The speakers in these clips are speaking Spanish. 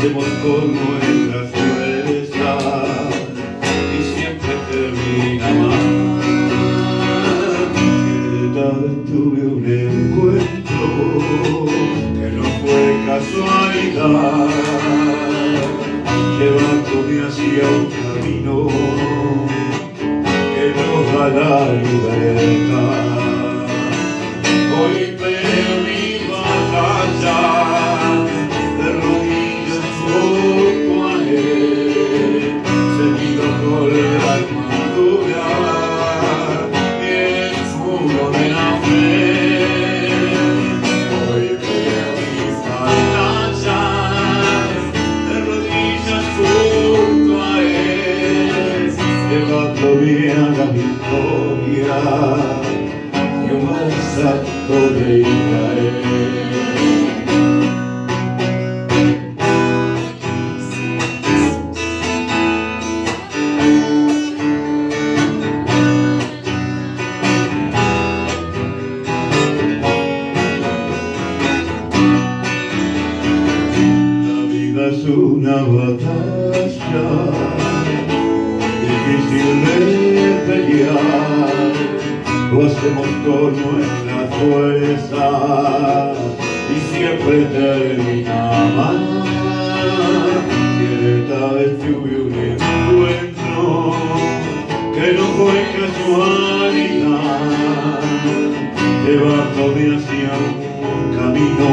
hacemos con nuestras fuerzas y siempre termina mal. Tal vez tuve un encuentro que no fue casualidad, llevándome hacia un camino que nos da la libertad. Hoy peleo mi batalla de rodillas junto a él, seguido por la armadura y el escudo de la fe. Hoy peleo mis batallas de rodillas junto a él, llevándome a la victoria y un salto de Israel. La vida es una batalla difícil de pelear, lo hacemos con nuestras fuerzas y siempre termina mal. Cierta vez tuve un encuentro que no fue casualidad, llevándome hacia un camino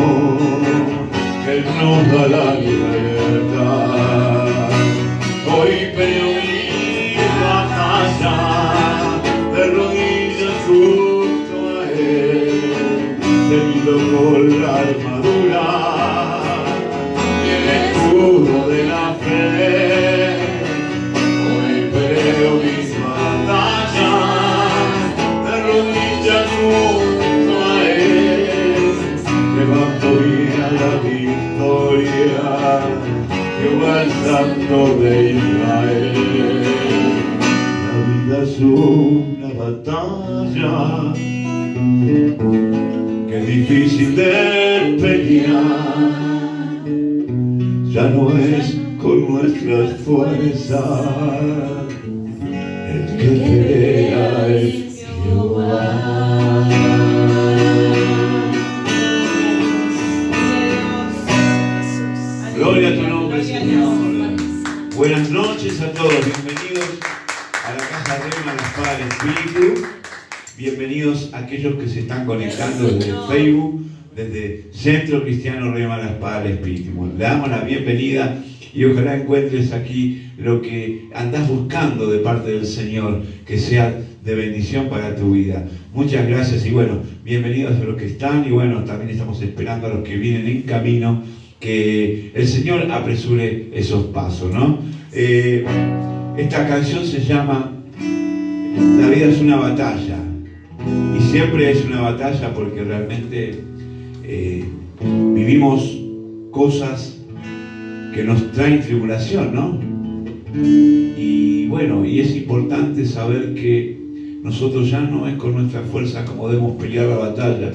que nos da la libertad. Hoy peleo mi batalla de rodillas junto a él, seguido por la armadura y el escudo de la fe. Hoy peleo mis batallas de rodillas junto a él, llevándome a la victoria, Jehová el Santo de Israel. La vida es una batalla que es difícil de pelear, ya no es con nuestras fuerzas, el que pelea es Jehová. Gloria a tu nombre, Señor. Buenas noches a todos, bienvenidos a la Casa Rema La Espada del Espíritu. Bienvenidos a aquellos que se están conectando desde Facebook, desde Centro Cristiano Rema La Espada del Espíritu. Le damos la bienvenida y ojalá encuentres aquí lo que andás buscando de parte del Señor, que sea de bendición para tu vida. Muchas gracias y bueno, bienvenidos a los que están y bueno, también estamos esperando a los que vienen en camino, que el Señor apresure esos pasos, ¿no? Esta canción se llama La vida es una batalla, y siempre es una batalla porque realmente vivimos cosas que nos traen tribulación, ¿no? Y bueno, y es importante saber que nosotros ya no es con nuestra fuerza como debemos pelear la batalla,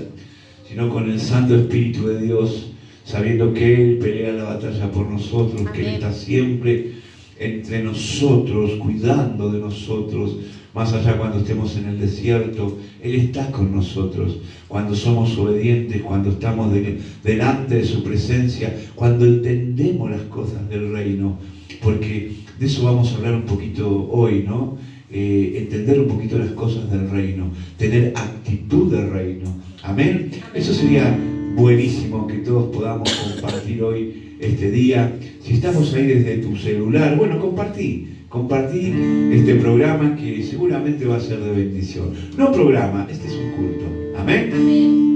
sino con el Santo Espíritu de Dios, sabiendo que Él pelea la batalla por nosotros, amén, que Él está siempre entre nosotros, cuidando de nosotros, más allá cuando estemos en el desierto, Él está con nosotros, cuando somos obedientes, cuando estamos delante de su presencia, cuando entendemos las cosas del reino, porque de eso vamos a hablar un poquito hoy, ¿no? Entender un poquito las cosas del reino, tener actitud del reino, amén. Eso sería buenísimo que todos podamos compartir hoy este día. Si estamos ahí desde tu celular, bueno, compartí este programa que seguramente va a ser de bendición. No programa, este es un culto. Amén. Amén.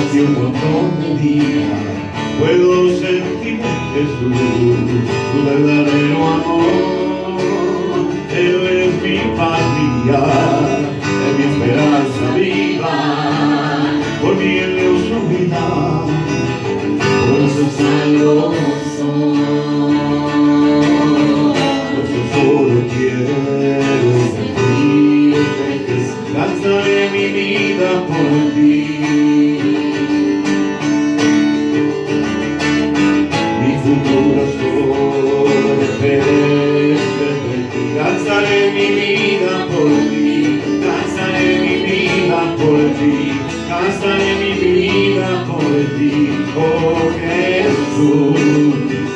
más de un montón de días puedo sentir, Jesús, tu verdadero amor. Él es mi paz mía, es mi esperanza viva, por mí Él dio su vida, por eso salvo soy. Por eso solo quiero sentirte, Jesús, gastaré mi vida por ti. Mi futuro solo depende de ti. Gastaré mi vida por ti, gastaré mi vida por ti, gastaré mi vida por ti, oh Jesús.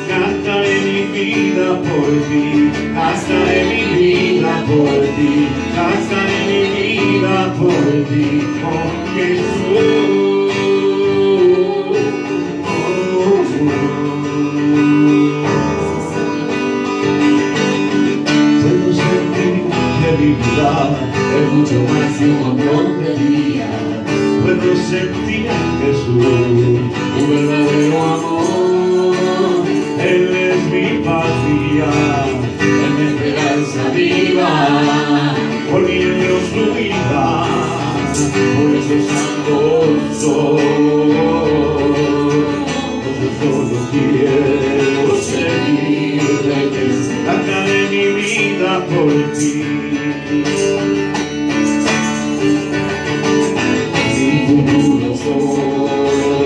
Gastaré mi vida por ti, gastaré mi vida por ti, gastaré mi vida por ti, oh Jesús. Puedo sentir que mi vida es mucho más de un montón de días. Puedo sentir, Jesús, tu verdadero amor. Él es mi paz mía, es mi esperanza viva, por mí Él dio su vida, por eso santo soy. Por eso solo quiero seguirte, Jesús, gastaré mi vida por ti. Mi futuro solo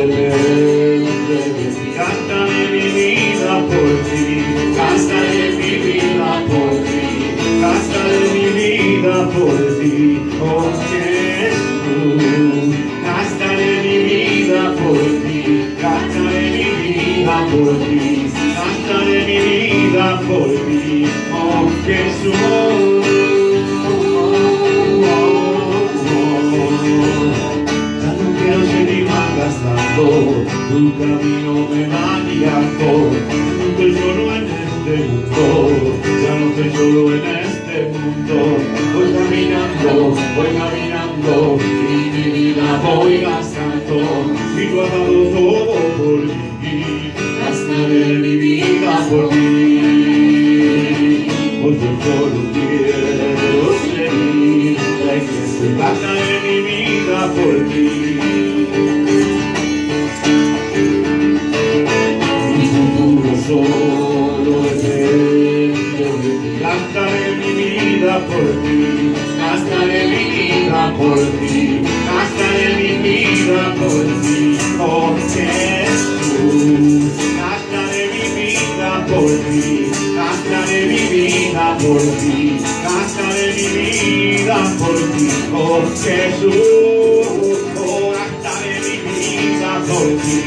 depende de ti. Gastaré mi vida por ti, gastaré mi vida por ti, gastaré mi vida por ti, oh Jesús. Gastaré mi vida por ti, gastaré mi vida por ti, gastaré mi vida por ti, oh Jesús. Ya no quiero seguir malgastando, tu camino me va guiando. No estoy solo en este mundo, ya no estoy solo en este mundo. Voy caminando y mi vida voy gastando. Y lo has dado todo por mí, gastaré mi vida por ti. Pues yo solo quiero seguirte, Jesús, gastaré mi vida por ti. Solo depende de ti. Gastaré mi vida por ti, gastaré mi vida por ti, gastaré mi vida por ti, oh Jesús. Gastaré mi vida por ti, gastaré mi vida por ti, gastaré mi vida por ti, oh Jesús. Oh, gastaré mi vida por ti,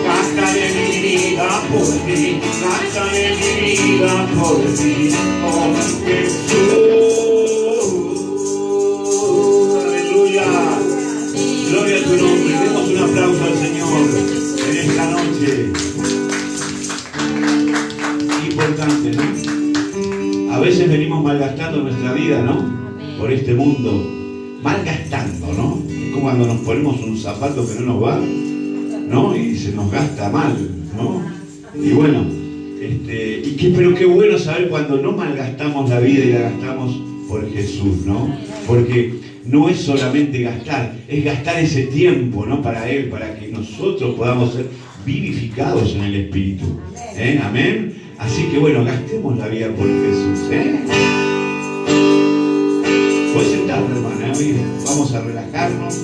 gastaré mi vida por ti, gastaré mi vida por ti, oh Jesús. Aleluya. Gloria a tu nombre. Demos un aplauso al Señor en esta noche. Importante, ¿no? A veces venimos malgastando nuestra vida, ¿no? Por este mundo. Malgastando, ¿no? Es como cuando nos ponemos un zapato que no nos va, ¿no? Y se nos gasta mal, ¿no? Y bueno, pero qué bueno saber cuando no malgastamos la vida y la gastamos por Jesús, ¿no? Porque no es solamente gastar, es gastar ese tiempo, ¿no? Para Él, para que nosotros podamos ser vivificados en el Espíritu. Amén. Así que bueno, gastemos la vida por Jesús. Puedes sentarte, hermana, vamos a relajarnos.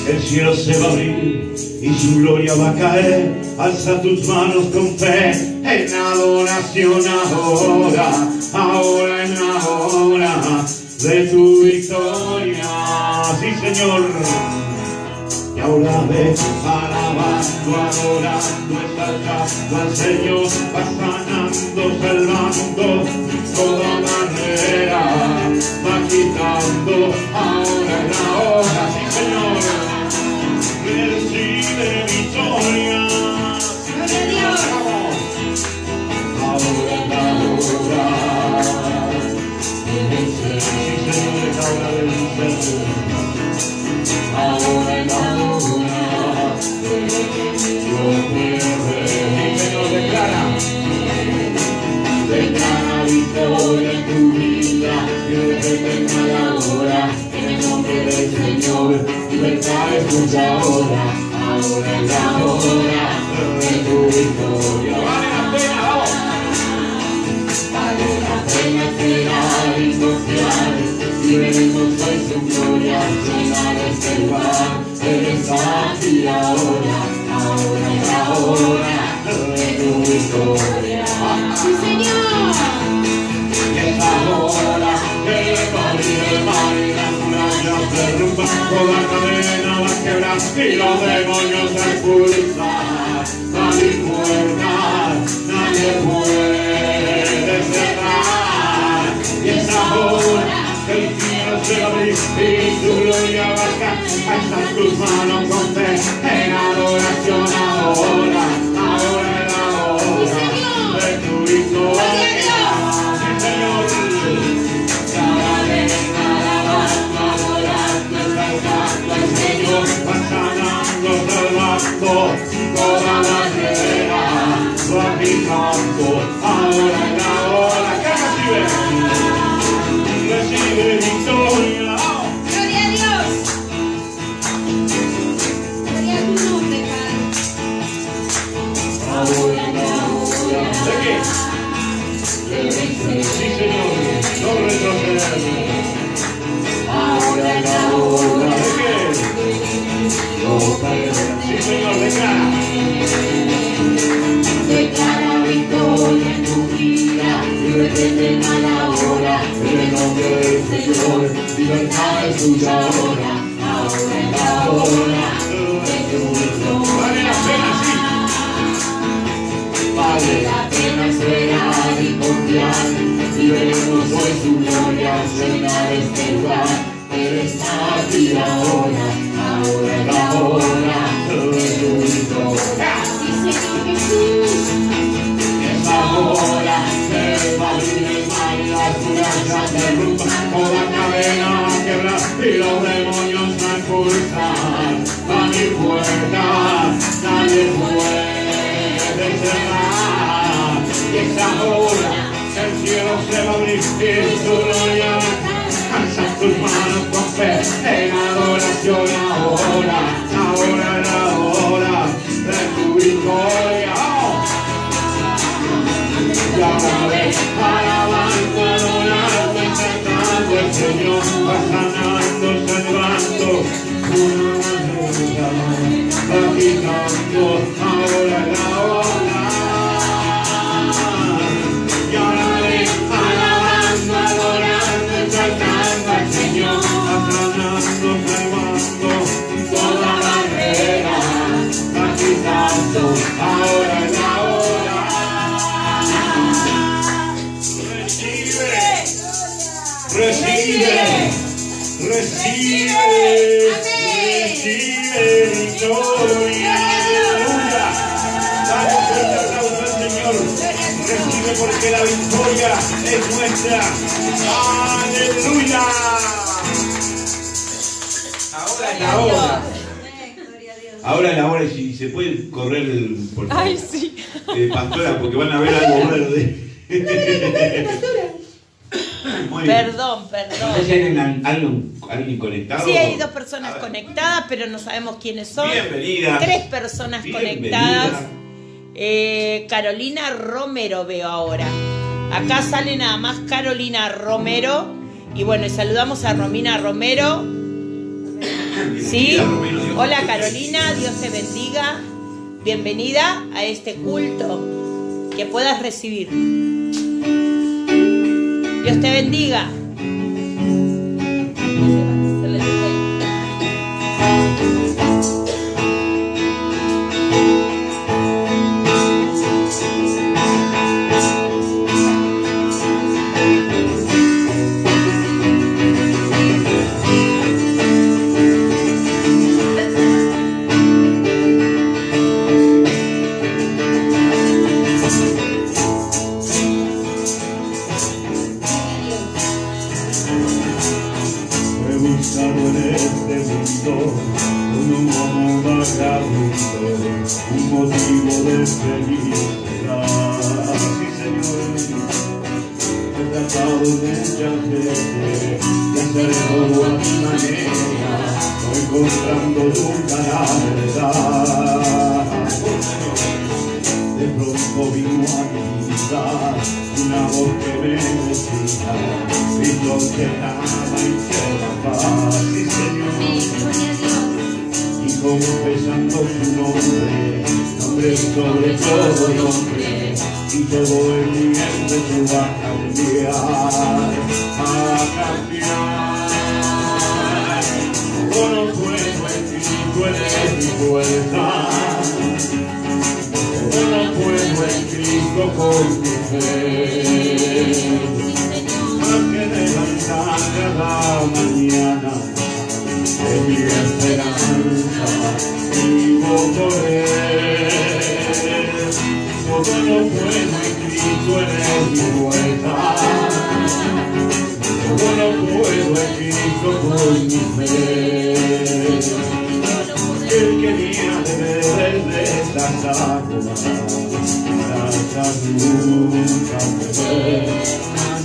El cielo se va a abrir y su gloria va a caer. Alza tus manos con fe en adoración ahora, ahora en la hora de tu victoria. Sí, Señor. Y ahora ves alabando, adorando, exaltando al Señor, va sanando, salvando toda barrera, va quitando, ahora es la hora, sí Señor, recibe victoria. Gloria a Dios. Ahora es la hora de vencer, sí Señor, es la hora de vencer. Ahora es la hora de vencer. Sí Señor, declara victoria en tu vida, que detenga la hora, en el nombre del Señor, libertad es tuya ahora, ahora es la hora de tu victoria. Vale la pena, vamos. Vale la pena esperar y confiar, y veremos hoy su gloria, llenar este lugar, Él está aquí ahora, ahora es la hora de tu victoria. Sí, Señor. Es ahora que va a abrir el mar y las murallas derrumban, toda cadena va a quebrar y los demonios a expulsar. Nadie puede cerrar. Y es ahora que el cielo se va a abrir y tu gloria va a bajar. Alza tus manos con fe en adoración ahora, ahora es la hora de tu victoria. Toda la guerra va quitando, ahora es la hora que recibe victoria. Gloria a Dios. Gloria a tu nombre, Padre. Ahora es la hora. ¿De qué? De vencer. Sí, Señor, no retroceder. Ahora es la hora. ¿De qué? No caer. Sí, Señor, declara. Declara victoria en tu vida, y detenga la hora, En el nombre del Señor, libertad es tuya ahora, ahora es la hora de tu victoria. Vale la pena, sí. Vale la pena esperar y confiar, y veremos hoy su gloria llenar este lugar. Él está aquí ahora, ahora es la hora de tu victoria. sí, Señor Jesús. Es ahora que va a abrir el mar y las murallas derrumban, toda cadena va a quebrar y los demonios a expulsar. A mi puerta nadie puede cerrar. Y es ahora que el cielo se va a abrir y su gloria alza tus manos con fe en adoración ahora, ahora es la hora de tu victoria. Y ahora ves, alabando, adorando, exaltando el Señor, va sanando, salvando, va quitando, ahora es la hora. Y ahora ves, alabando, adorando, exaltando al Señor, va sanando, salvando, toda barrera, va quitando, ahora es la hora. Recibe, recibe, recibe victoria. Aleluya. Dale un fuerte aplauso al Señor. Recibe porque la victoria es nuestra. Aleluya. Ahora es la hora. Ahora es la hora y si se puede correr por favor. Ay, sí. Pastora, porque van a ver algo raro de. Muy bien. Perdón. No sé si hay alguien conectado. Sí, hay dos personas conectadas, pero no sabemos quiénes son. Bienvenidas. 3 personas conectadas. Carolina Romero veo ahora. Acá sale nada más Carolina Romero. Y bueno, y saludamos a Romina Romero. ¿Sí? Hola Carolina, Dios te bendiga. Bienvenida a este culto que puedas recibir. Dios te bendiga. vagabundo, un motivo de felicidad. Sí, Señor, he tratado muchas veces de hacer todo a mi manera, no encontrando nunca la verdad. De pronto vino a mi vida una voz que me decía: Cristo te ama y te da paz. Sí, Señor. Y confesando su nombre, nombre sobre todo nombre, y todo el miente tú vas a cambiar, a cambiar. Todo lo puedo en Cristo, eres mi fuerza. Todo lo puedo en Cristo con mi fe. Más que levantar cada mañana, es mi esperanza, vivo por Él. Todo lo puedo en Cristo, eres mi fuerza. Todo lo puedo en Cristo con mi fe. Él quería beber de estas aguas, las nunca beber más.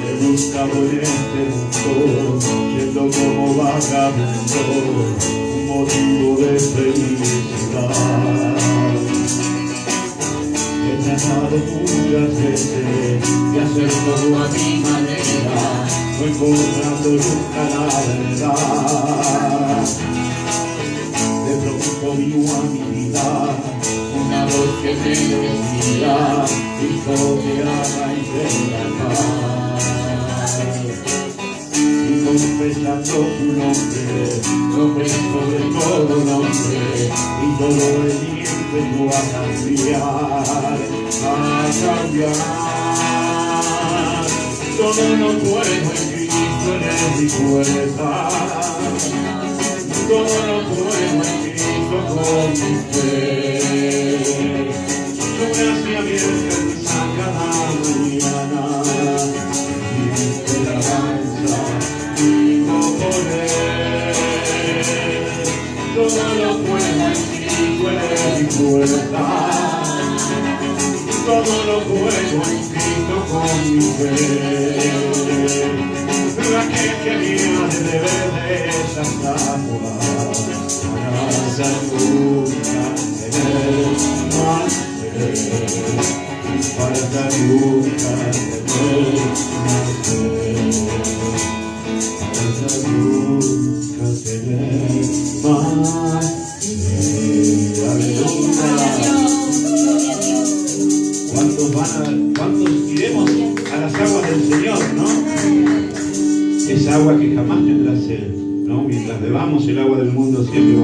He buscado en este mundo, siendo como vagabundo, un motivo de felicidad. He tratado muchas veces de hacer todo a mi manera, no encontrando nunca la verdad. De pronto vino a mi vida una voz que me decía: Hijo, te ama y te da paz. Y confesando su nombre, nombre sobre todo nombre, y todo el tiempo tú vas a cambiar, a cambiar. Todo lo puedo en Cristo, eres mi fuerza. Todo lo puedo en Cristo con mi fe. Su gracia me alcanza cada mañana, mi esperanza vivo por Él. Todo lo puedo en Cristo, eres mi fuerza. Todo lo puedo en Cristo con mi fe. Aquel que viene de beber de esas aguas, para nunca tener más sed, para nunca tener más sed, para nunca tener más sed. Aleluya. ¿Cuántos iremos a las aguas del Señor, no? Esa agua que jamás tendrá sed, ¿no? Mientras bebamos el agua del mundo siempre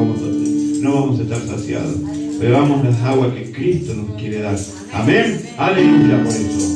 no vamos a estar saciados. Bebamos las aguas que Cristo nos quiere dar. Amén. Aleluya por eso.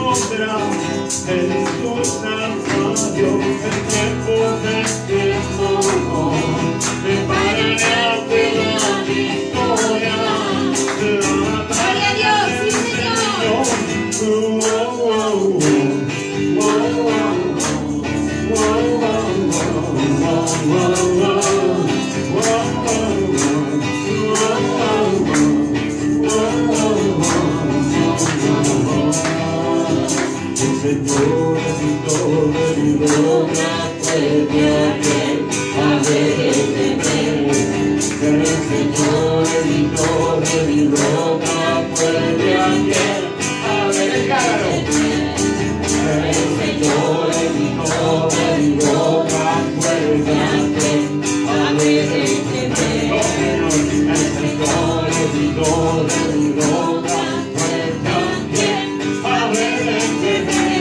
encontrará en su santuario el tiempo de tiempo. Me pararé ante la victoria de la batalla del Señor. El Señor es mi torre, mi roca, puede aquel haber de temer. El Señor es mi torre, mi roca, puede aquel haber de temer. El Señor es mi torre, mi roca, puede aquel haber de temer. El Señor es mi torre, mi roca, puede aquel haber de temer.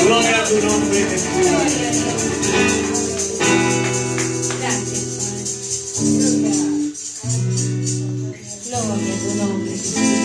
Gloria a tu nombre, Jesús. Gloria a tu nombre, Jesús.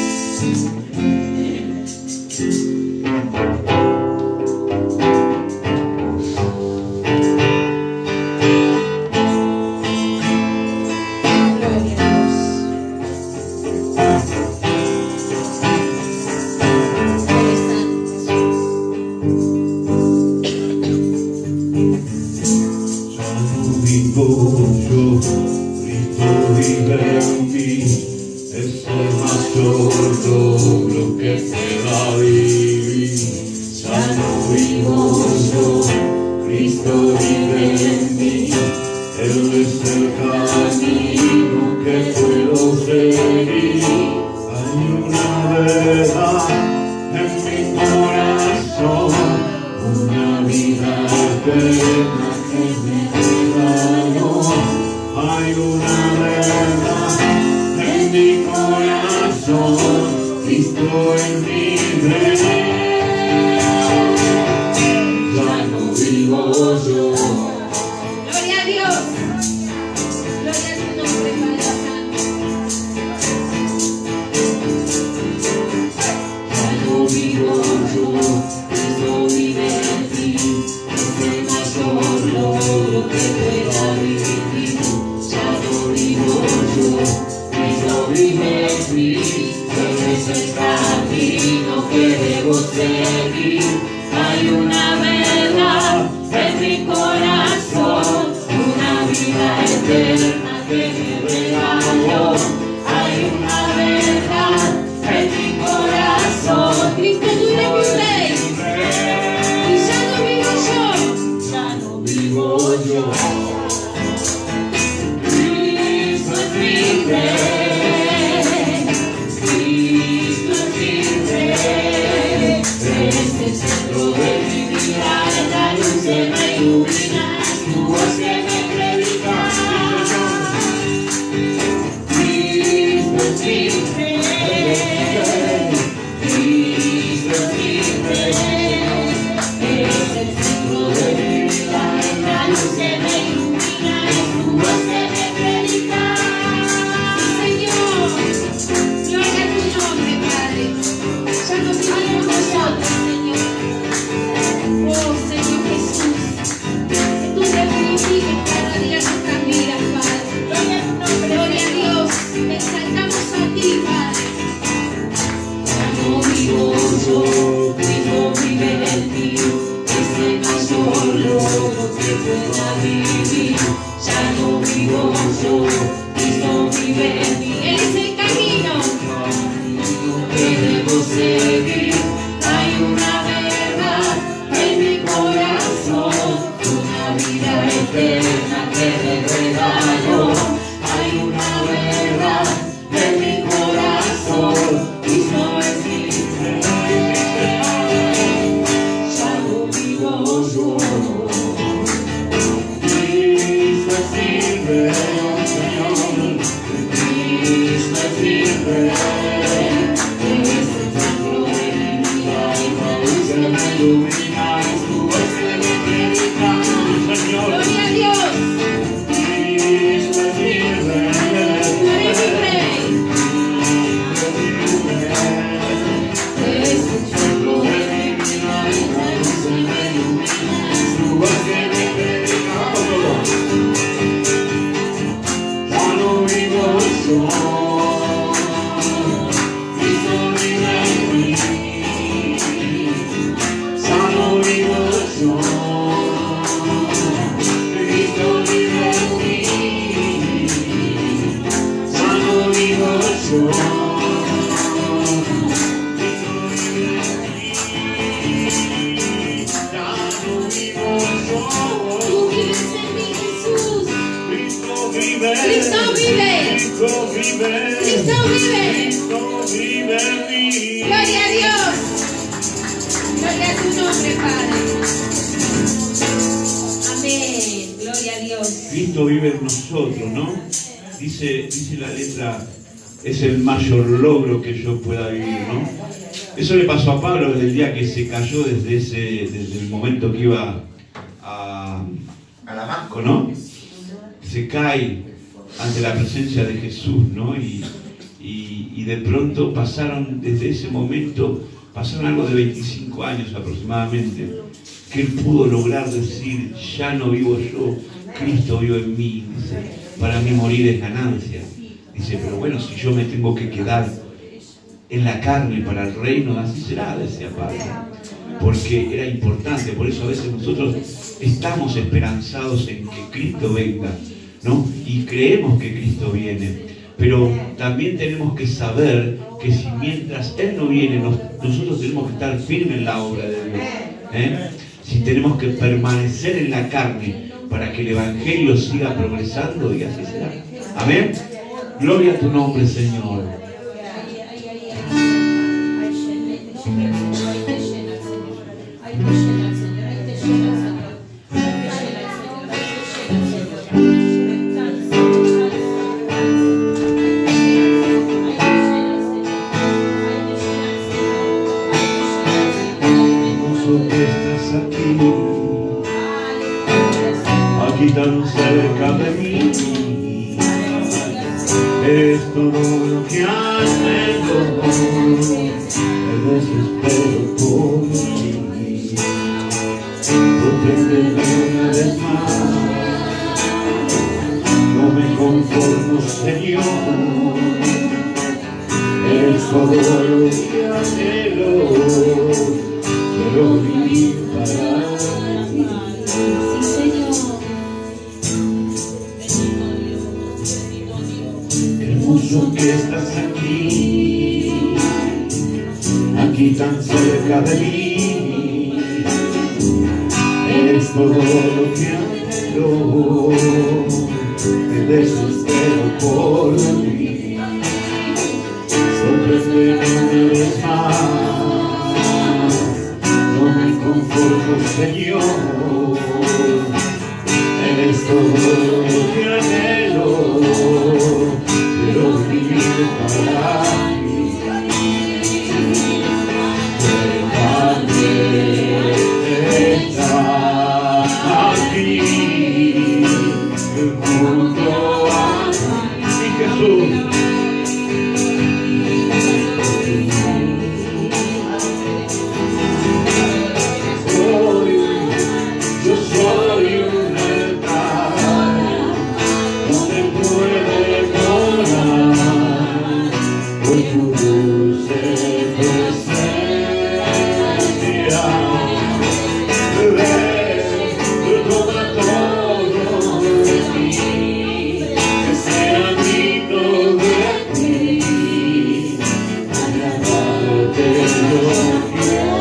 eterna que me regaló. Hay una verdad Cristo vive en nosotros, ¿no? Dice la letra, es el mayor logro que yo pueda vivir, ¿no? Eso le pasó a Pablo desde el día que se cayó, desde el momento que iba a Damasco, ¿no? Se cae ante la presencia de Jesús, ¿no? Y de pronto desde ese momento, pasaron algo de 25 años aproximadamente, que él pudo lograr decir, ya no vivo yo, Cristo vive en mí, dice, para mí morir es ganancia. Dice, pero bueno, si yo me tengo que quedar en la carne para el reino, así será, decía Pablo. Porque era importante, por eso a veces nosotros estamos esperanzados en que Cristo venga, ¿no? Y creemos que Cristo viene. Pero también tenemos que saber que si mientras Él no viene, nosotros tenemos que estar firmes en la obra de Dios. Si tenemos que permanecer en la carne para que el Evangelio siga progresando, y así será. Amén. Gloria a tu nombre, Señor. Aquí tan cerca de mí, es todo lo que anhelo, el desespero por ti. Sorpréndeme una vez más, no me conformo, Señor, es todo lo que anhelo, quiero vivir para ti. Que estás aquí tan cerca de mí, eres todo lo que anhelo, me desespero por ti. Sorpréndeme una vez más, no me conformo, Señor, eres todo lo que anhelo, quiero vivir para ti. Déjame estar aquí junto a ti, Jesús. Yo soy un altar donde puede morar por tu dulce presencia. Toma todo de mí, que sea digno de ti, agradarte lo quiero.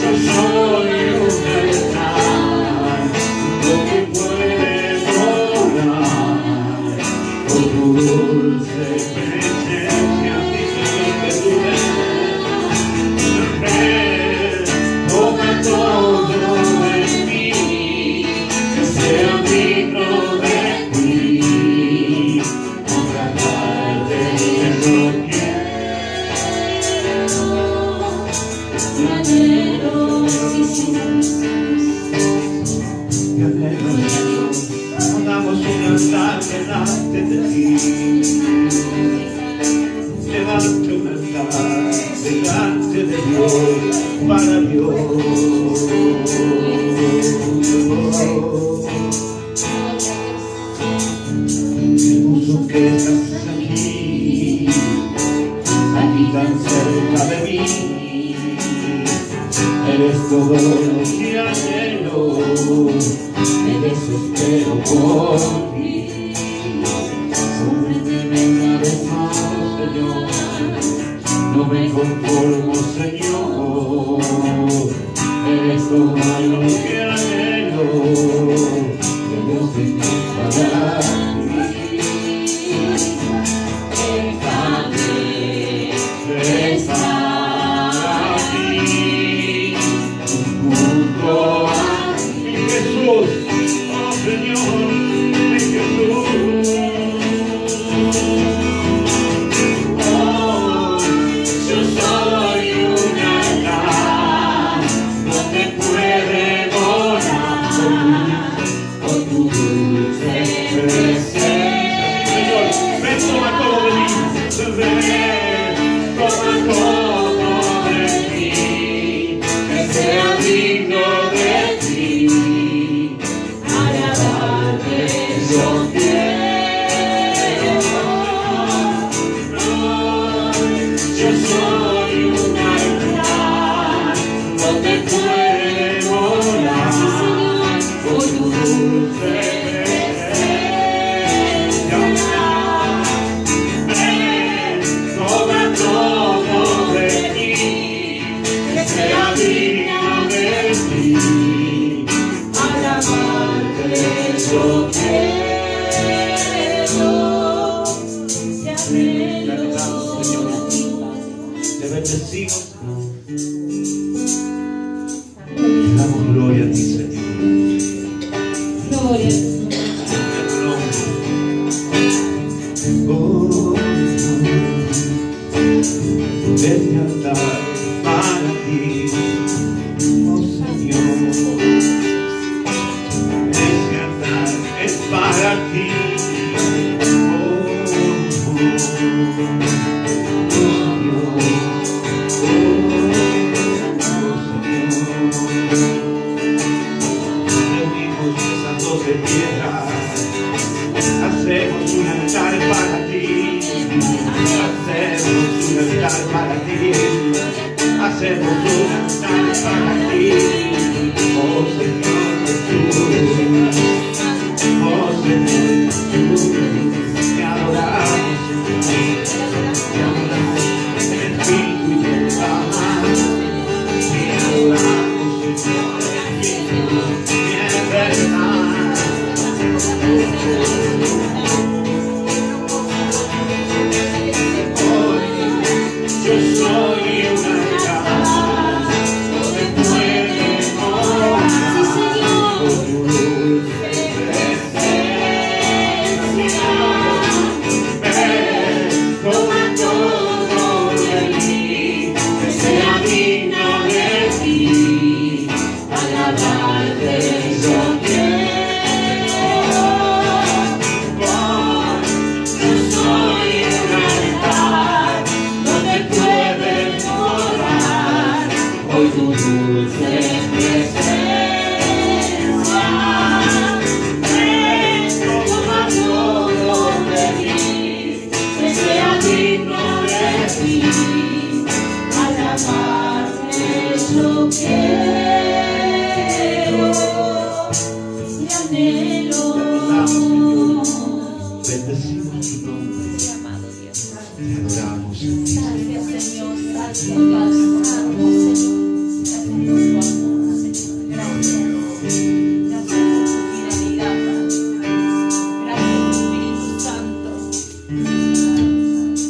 Yo soy un altar donde puede morar por tu dulce presencia. Toma todo de mí, que sea digno de ti, agradarte lo quiero. Te anhelo, Señor, pongamos un altar delante de ti. Levante un altar delante de Dios, para Dios. Hermoso que estás aquí tan cerca de mí, eres todo lo que anhelo, me desespero por ti. Sorpréndeme una vez más, Señor, no me conformo, Señor, eres todo lo que anhelo, debes vivir para ti. Déjame estar aquí junto Toma todo de ti, que sea digno de ti. Alabarte yo quiero, te anhelo. Te bendecimos. Te damos gloria a ti, Señor. Gloria a tu Oh, desde altar para ti, oh Señor. Este altar es para ti, oh Señor. Reunimos esas 12 piedras, hacemos un altar para ti, hacemos un altar para ti, hacemos un altar para ti, oh Señor Jesús, oh Señor Jesús, te adoramos, Señor, te adoramos en el espíritu y en verdad, te adoramos, Señor, en el espíritu y en verdad. Yo soy una casa donde puede morar por tu dulce presencia. Ven, toma todo de mí, que sea digno de ti. Alabarte yo quiero. Yo soy un altar donde puedes morar hoy tu dulce presencia. Ven, toma todo de mí, que sea digno de ti. Alabarte yo quiero y anhelo. Bendecimos tu nombre, amado Dios. te adoramos. Gracias, Señor. Gracias, Dios. Gracias, Señor. Gracias. Gracias por tu fidelidad, Padre. Gracias, Espíritu Santo.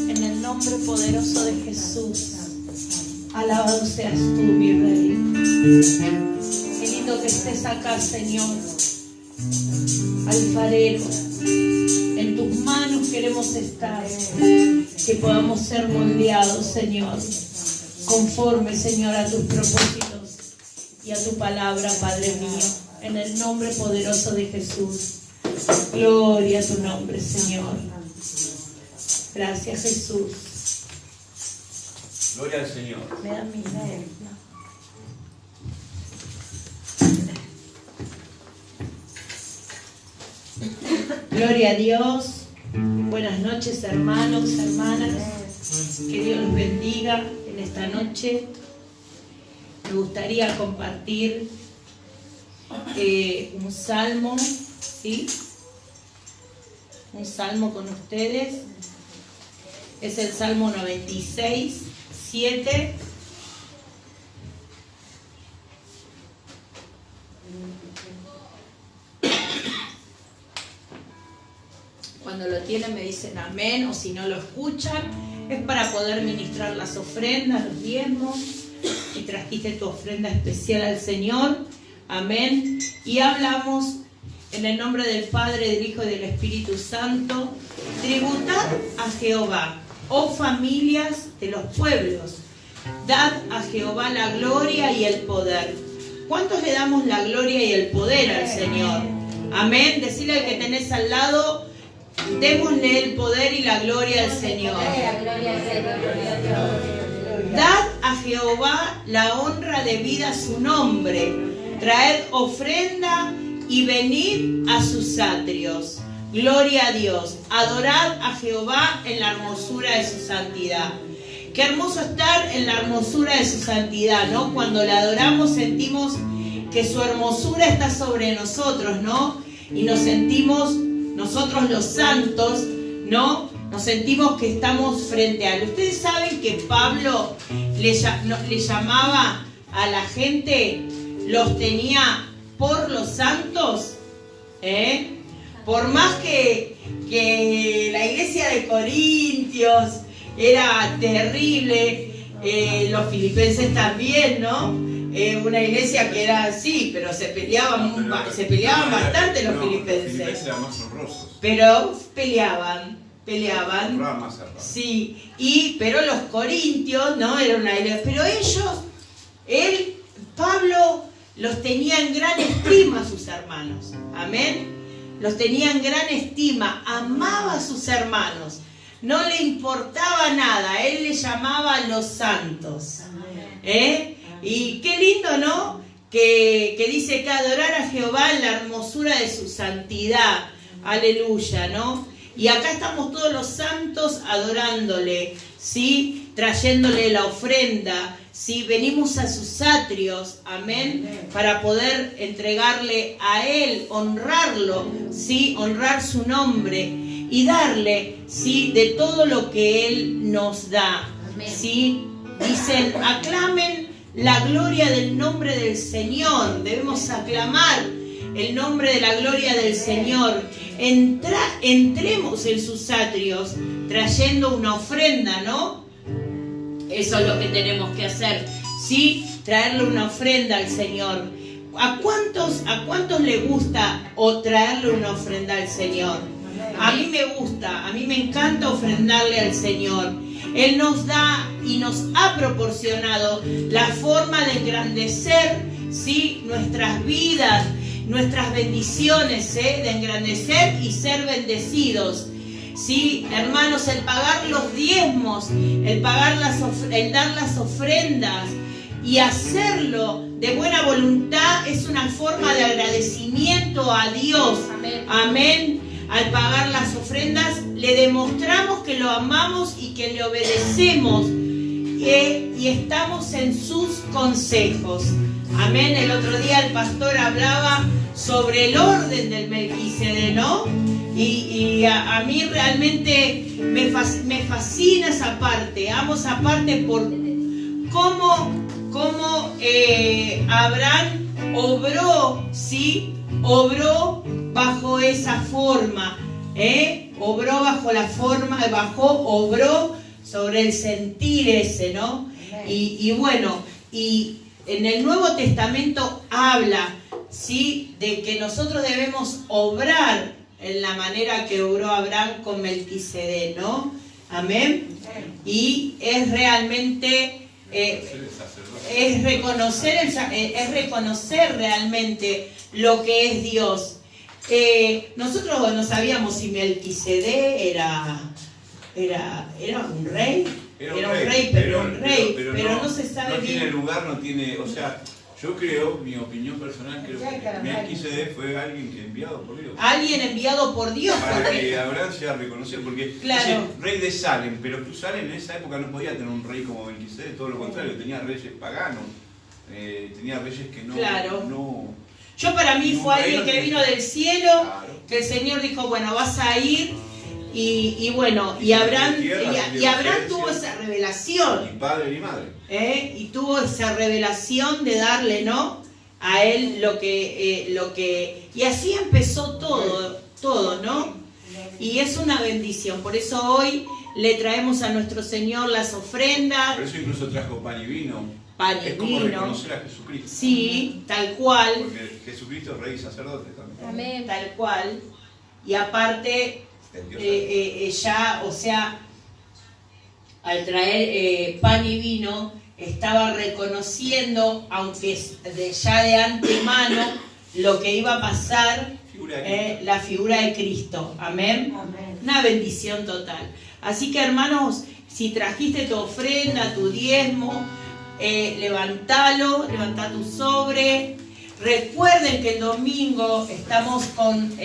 En el nombre poderoso de Jesús. Alabado seas tú, mi Rey. Qué lindo que estés acá, Señor. Alfarero. En tus manos queremos estar, que podamos ser moldeados, Señor, conforme, Señor, a tus propósitos y a tu palabra, Padre mío, en el nombre poderoso de Jesús. Gloria a tu nombre, Señor. Gracias, Jesús. Gloria al Señor. Me da mi idea. Gloria a Dios. Buenas noches, hermanos, hermanas. Que Dios los bendiga en esta noche. Me gustaría compartir un salmo, ¿sí? Un salmo con ustedes. Es el Salmo 96, 7. Cuando lo tienen me dicen amén, o si no lo escuchan, es para poder ministrar las ofrendas, los diezmos. Y trajiste tu ofrenda especial al Señor, amén. Y hablamos en el nombre del Padre, del Hijo y del Espíritu Santo. Tributad a Jehová, oh familias de los pueblos, dad a Jehová la gloria y el poder. ¿Cuántos le damos la gloria y el poder al Señor? Amén. Decirle al que tenés al lado, démosle el poder y la gloria al Señor. Dad a Jehová la honra debida a su nombre. Traed ofrenda y venid a sus atrios. Gloria a Dios. Adorad a Jehová en la hermosura de su santidad. Qué hermoso estar en la hermosura de su santidad, ¿no? Cuando la adoramos sentimos que su hermosura está sobre nosotros, ¿no? Y nos sentimos nosotros los santos, ¿no? Nos sentimos que estamos frente a él. Ustedes saben que Pablo le llamaba a la gente, los tenía por los santos, por más que la iglesia de Corintios era terrible, los filipenses también, ¿no? Una iglesia que era así, pero se peleaban bastante los filipenses. Eran más honrosos. Pero peleaban. Más cerrado. Sí, pero los corintios, ¿no? Era una iglesia. Pero Pablo los tenía en gran estima a sus hermanos. Amén. Los tenía en gran estima, amaba a sus hermanos. No le importaba nada, él les llamaba los santos. Y qué lindo, ¿no? Que dice que adorar a Jehová en la hermosura de su santidad. Aleluya, ¿no? Y acá estamos todos los santos adorándole, ¿sí? Trayéndole la ofrenda, ¿sí? Venimos a sus atrios, amén, para poder entregarle a él, honrarlo, ¿sí? Honrar su nombre y darle, ¿sí? De todo lo que él nos da, ¿sí? Dicen, aclamen la gloria del nombre del Señor. Debemos aclamar el nombre de la gloria del Señor. Entremos en sus atrios trayendo una ofrenda, ¿no? Eso es lo que tenemos que hacer, ¿sí? Traerle una ofrenda al Señor. ¿A cuántos le gusta traerle una ofrenda al Señor? A mí me gusta, a mí me encanta ofrendarle al Señor. Él nos da y nos ha proporcionado la forma de engrandecer, ¿sí? Nuestras vidas, nuestras bendiciones, de engrandecer y ser bendecidos. Sí, hermanos, el pagar los diezmos, el dar las ofrendas y hacerlo de buena voluntad es una forma de agradecimiento a Dios. Amén. Amén. Al pagar las ofrendas le demostramos que lo amamos y que le obedecemos y estamos en sus consejos. Amén. El otro día el pastor hablaba sobre el orden del Melquisedec, ¿no? Y a mí realmente me fascina esa parte. Amo esa parte por cómo Abraham obró, ¿sí? Obró bajo esa forma, obró bajo la forma, obró sobre el sentir ese, ¿no? Y bueno, y en el Nuevo Testamento habla, ¿sí? De que nosotros debemos obrar en la manera que obró Abraham con Melquisedec, ¿no? Amén. Y es realmente es reconocer realmente lo que es Dios. Nosotros no sabíamos si Melquisedec era un rey. Era un rey, pero no se sabe bien. No tiene lugar, no tiene, o sea, yo creo, mi opinión personal, creo que Melquisedec fue alguien que enviado por Dios. Alguien enviado por Dios. Para que Abraham sea reconocido, porque claro, dice, rey de Salem, pero tú Salem en esa época no podía tener un rey como Melquisedec, todo lo contrario, tenía reyes paganos, tenía reyes que no... Claro. no yo para mí fue alguien que vino del cielo, claro, que el Señor dijo, bueno, vas a ir, y bueno, y Abraham tuvo esa revelación. Ni padre ni madre. Y tuvo esa revelación de darle, ¿no? A él lo que y así empezó todo, ¿no? Y es una bendición. Por eso hoy le traemos a nuestro Señor las ofrendas. Por eso incluso trajo pan y vino. Es como reconocer a Jesucristo. Sí, tal cual. Porque Jesucristo es rey y sacerdote también. Amén. Tal cual. Y aparte, ya, o sea, al traer pan y vino, estaba reconociendo, aunque ya de antemano, lo que iba a pasar, la figura de Cristo. Amén. Amén. Una bendición total. Así que, hermanos, si trajiste tu ofrenda, tu diezmo, levanta tu sobre. Recuerden que el domingo estamos con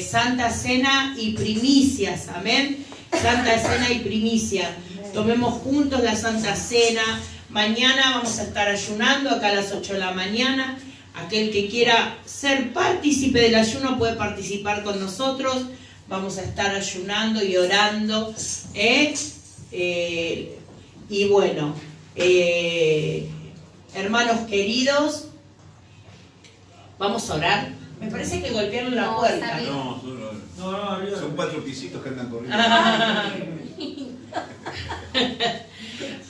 Santa Cena y primicias, amén. Santa Cena y primicia. Tomemos juntos la Santa Cena. Mañana vamos a estar ayunando acá a las 8 de la mañana. Aquel que quiera ser partícipe del ayuno puede participar con nosotros. vamos a estar ayunando y orando. Y bueno, hermanos queridos, vamos a orar. Me parece que golpearon la puerta. No, son 4 pisitos que andan corriendo.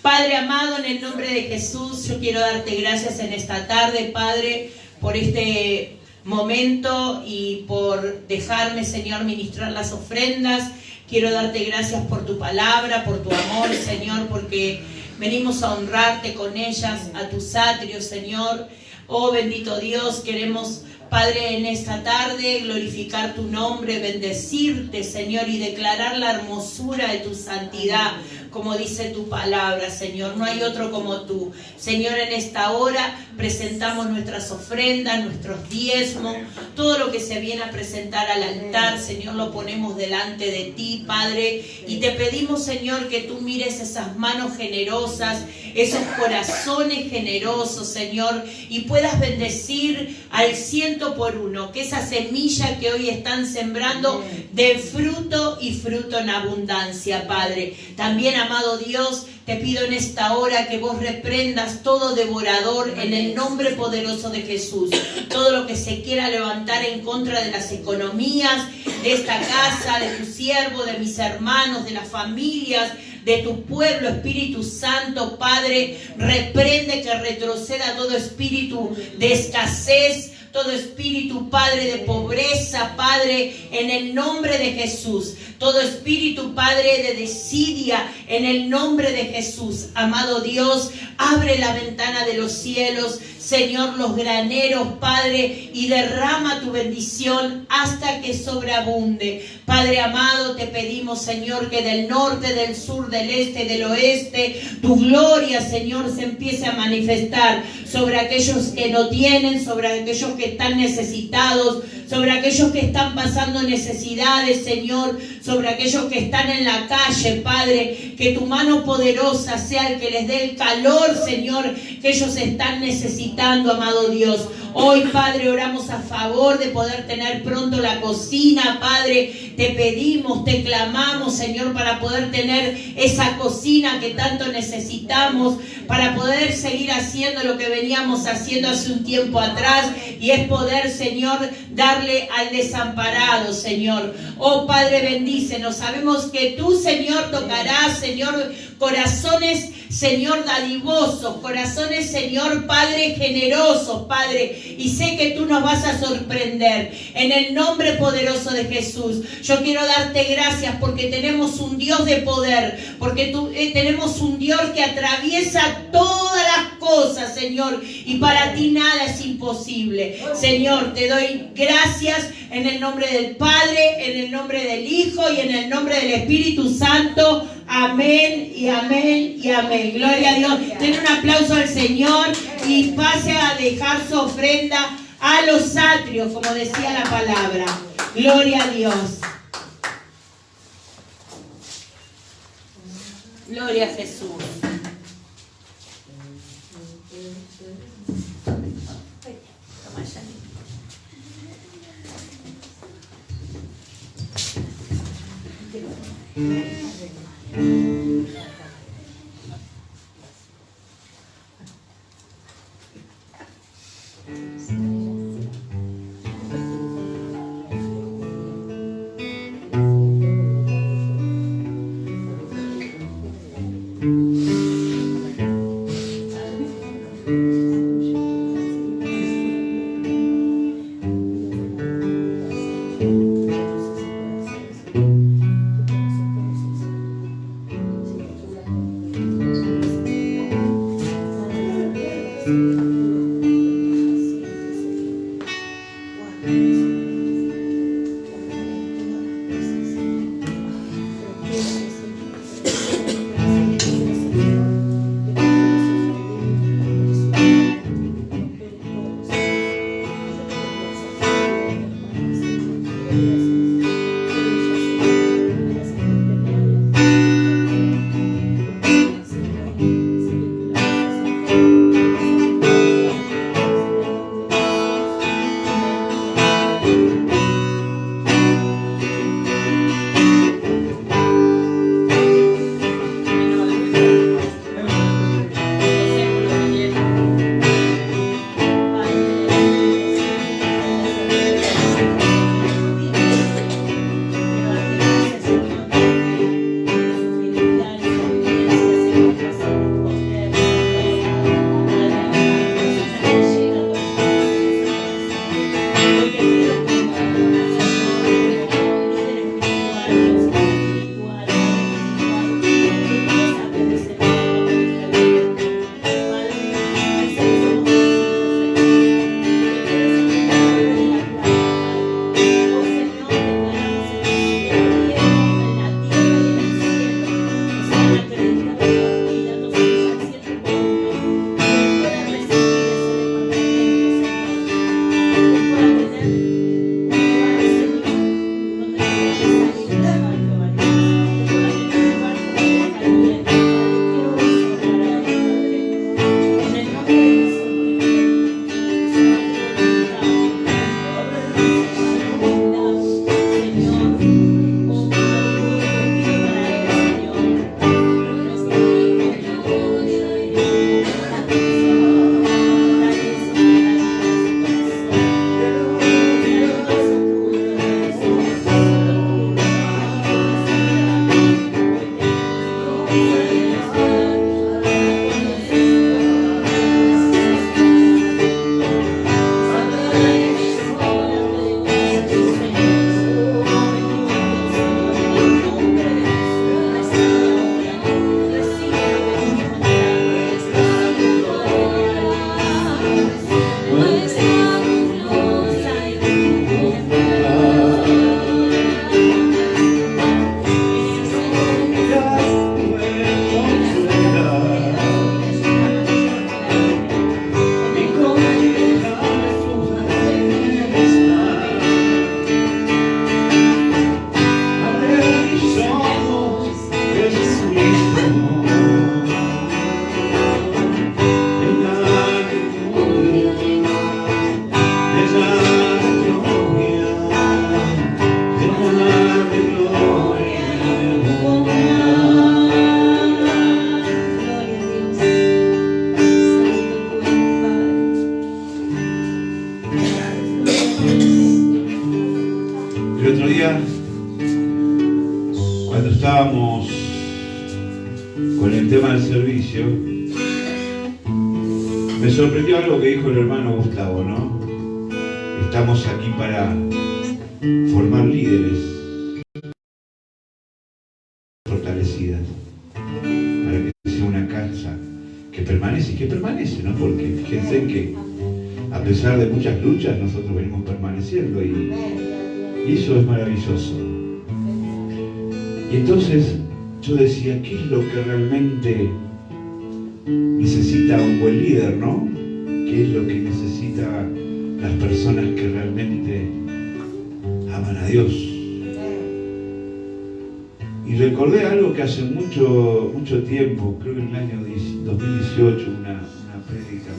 Padre amado, en el nombre de Jesús, yo quiero darte gracias en esta tarde, Padre, por este momento y por dejarme, Señor, ministrar las ofrendas. Quiero darte gracias por tu palabra, por tu amor, Señor, porque venimos a honrarte con ellas, a tus atrios, Señor. Oh, bendito Dios, queremos, Padre, en esta tarde glorificar tu nombre, bendecirte, Señor, y declarar la hermosura de tu santidad, como dice tu palabra, Señor. No hay otro como tú. Señor, en esta hora presentamos nuestras ofrendas, nuestros diezmos, todo lo que se viene a presentar al altar, Señor, lo ponemos delante de ti, Padre, y te pedimos, Señor, que tú mires esas manos generosas, esos corazones generosos, Señor, y puedas bendecir al 100%, que esa semilla que hoy están sembrando dé fruto y fruto en abundancia, Padre. También, amado Dios, te pido en esta hora que vos reprendas todo devorador en el nombre poderoso de Jesús. Todo lo que se quiera levantar en contra de las economías, de esta casa, de tu siervo, de mis hermanos, de las familias, de tu pueblo, Espíritu Santo, Padre, reprende que retroceda todo espíritu de escasez, todo espíritu, Padre, de pobreza, Padre, en el nombre de Jesús. Todo espíritu, Padre, de desidia, en el nombre de Jesús. Amado Dios, abre la ventana de los cielos, Señor, los graneros, Padre, y derrama tu bendición hasta que sobreabunde. Padre amado, te pedimos, Señor, que del norte, del sur, del este, del oeste, tu gloria, Señor, se empiece a manifestar sobre aquellos que no tienen, sobre aquellos que están necesitados, sobre aquellos que están pasando necesidades, Señor, sobre aquellos que están en la calle, Padre, que tu mano poderosa sea el que les dé el calor, Señor, que ellos están necesitando, amado Dios. Hoy, Padre, oramos a favor de poder tener pronto la cocina, Padre. Te pedimos, te clamamos, Señor, para poder tener esa cocina que tanto necesitamos, para poder seguir haciendo lo que veníamos haciendo hace un tiempo atrás, y es poder, Señor, darle al desamparado, Señor. Oh, Padre, bendícenos. Sabemos que tú, Señor, tocarás, Señor, corazones, Señor, dadivosos, corazones, Señor, Padre, generosos, Padre, y sé que tú nos vas a sorprender en el nombre poderoso de Jesús. Yo quiero darte gracias porque tenemos un Dios de poder, porque tenemos un Dios que atraviesa todas las cosas, Señor, y para ti nada es imposible. Señor, te doy gracias en el nombre del Padre, en el nombre del Hijo y en el nombre del Espíritu Santo. Amén y amén y amén. Gloria a Dios. Den un aplauso al Señor y pase a dejar su ofrenda a los atrios, como decía la palabra. Gloria a Dios. Gloria a Jesús. Cuando estábamos con el tema del servicio, me sorprendió algo que dijo el hermano Gustavo, ¿no? Estamos aquí para formar líderes fortalecidas, para que sea una casa que permanece, y que permanece, ¿no? Porque fíjense que a pesar de muchas luchas nosotros venimos permaneciendo y eso es maravilloso. Y entonces yo decía, ¿qué es lo que realmente necesita un buen líder, no? ¿Qué es lo que necesitan las personas que realmente aman a Dios? Y recordé algo que hace mucho tiempo, creo que en el año 2018, una prédica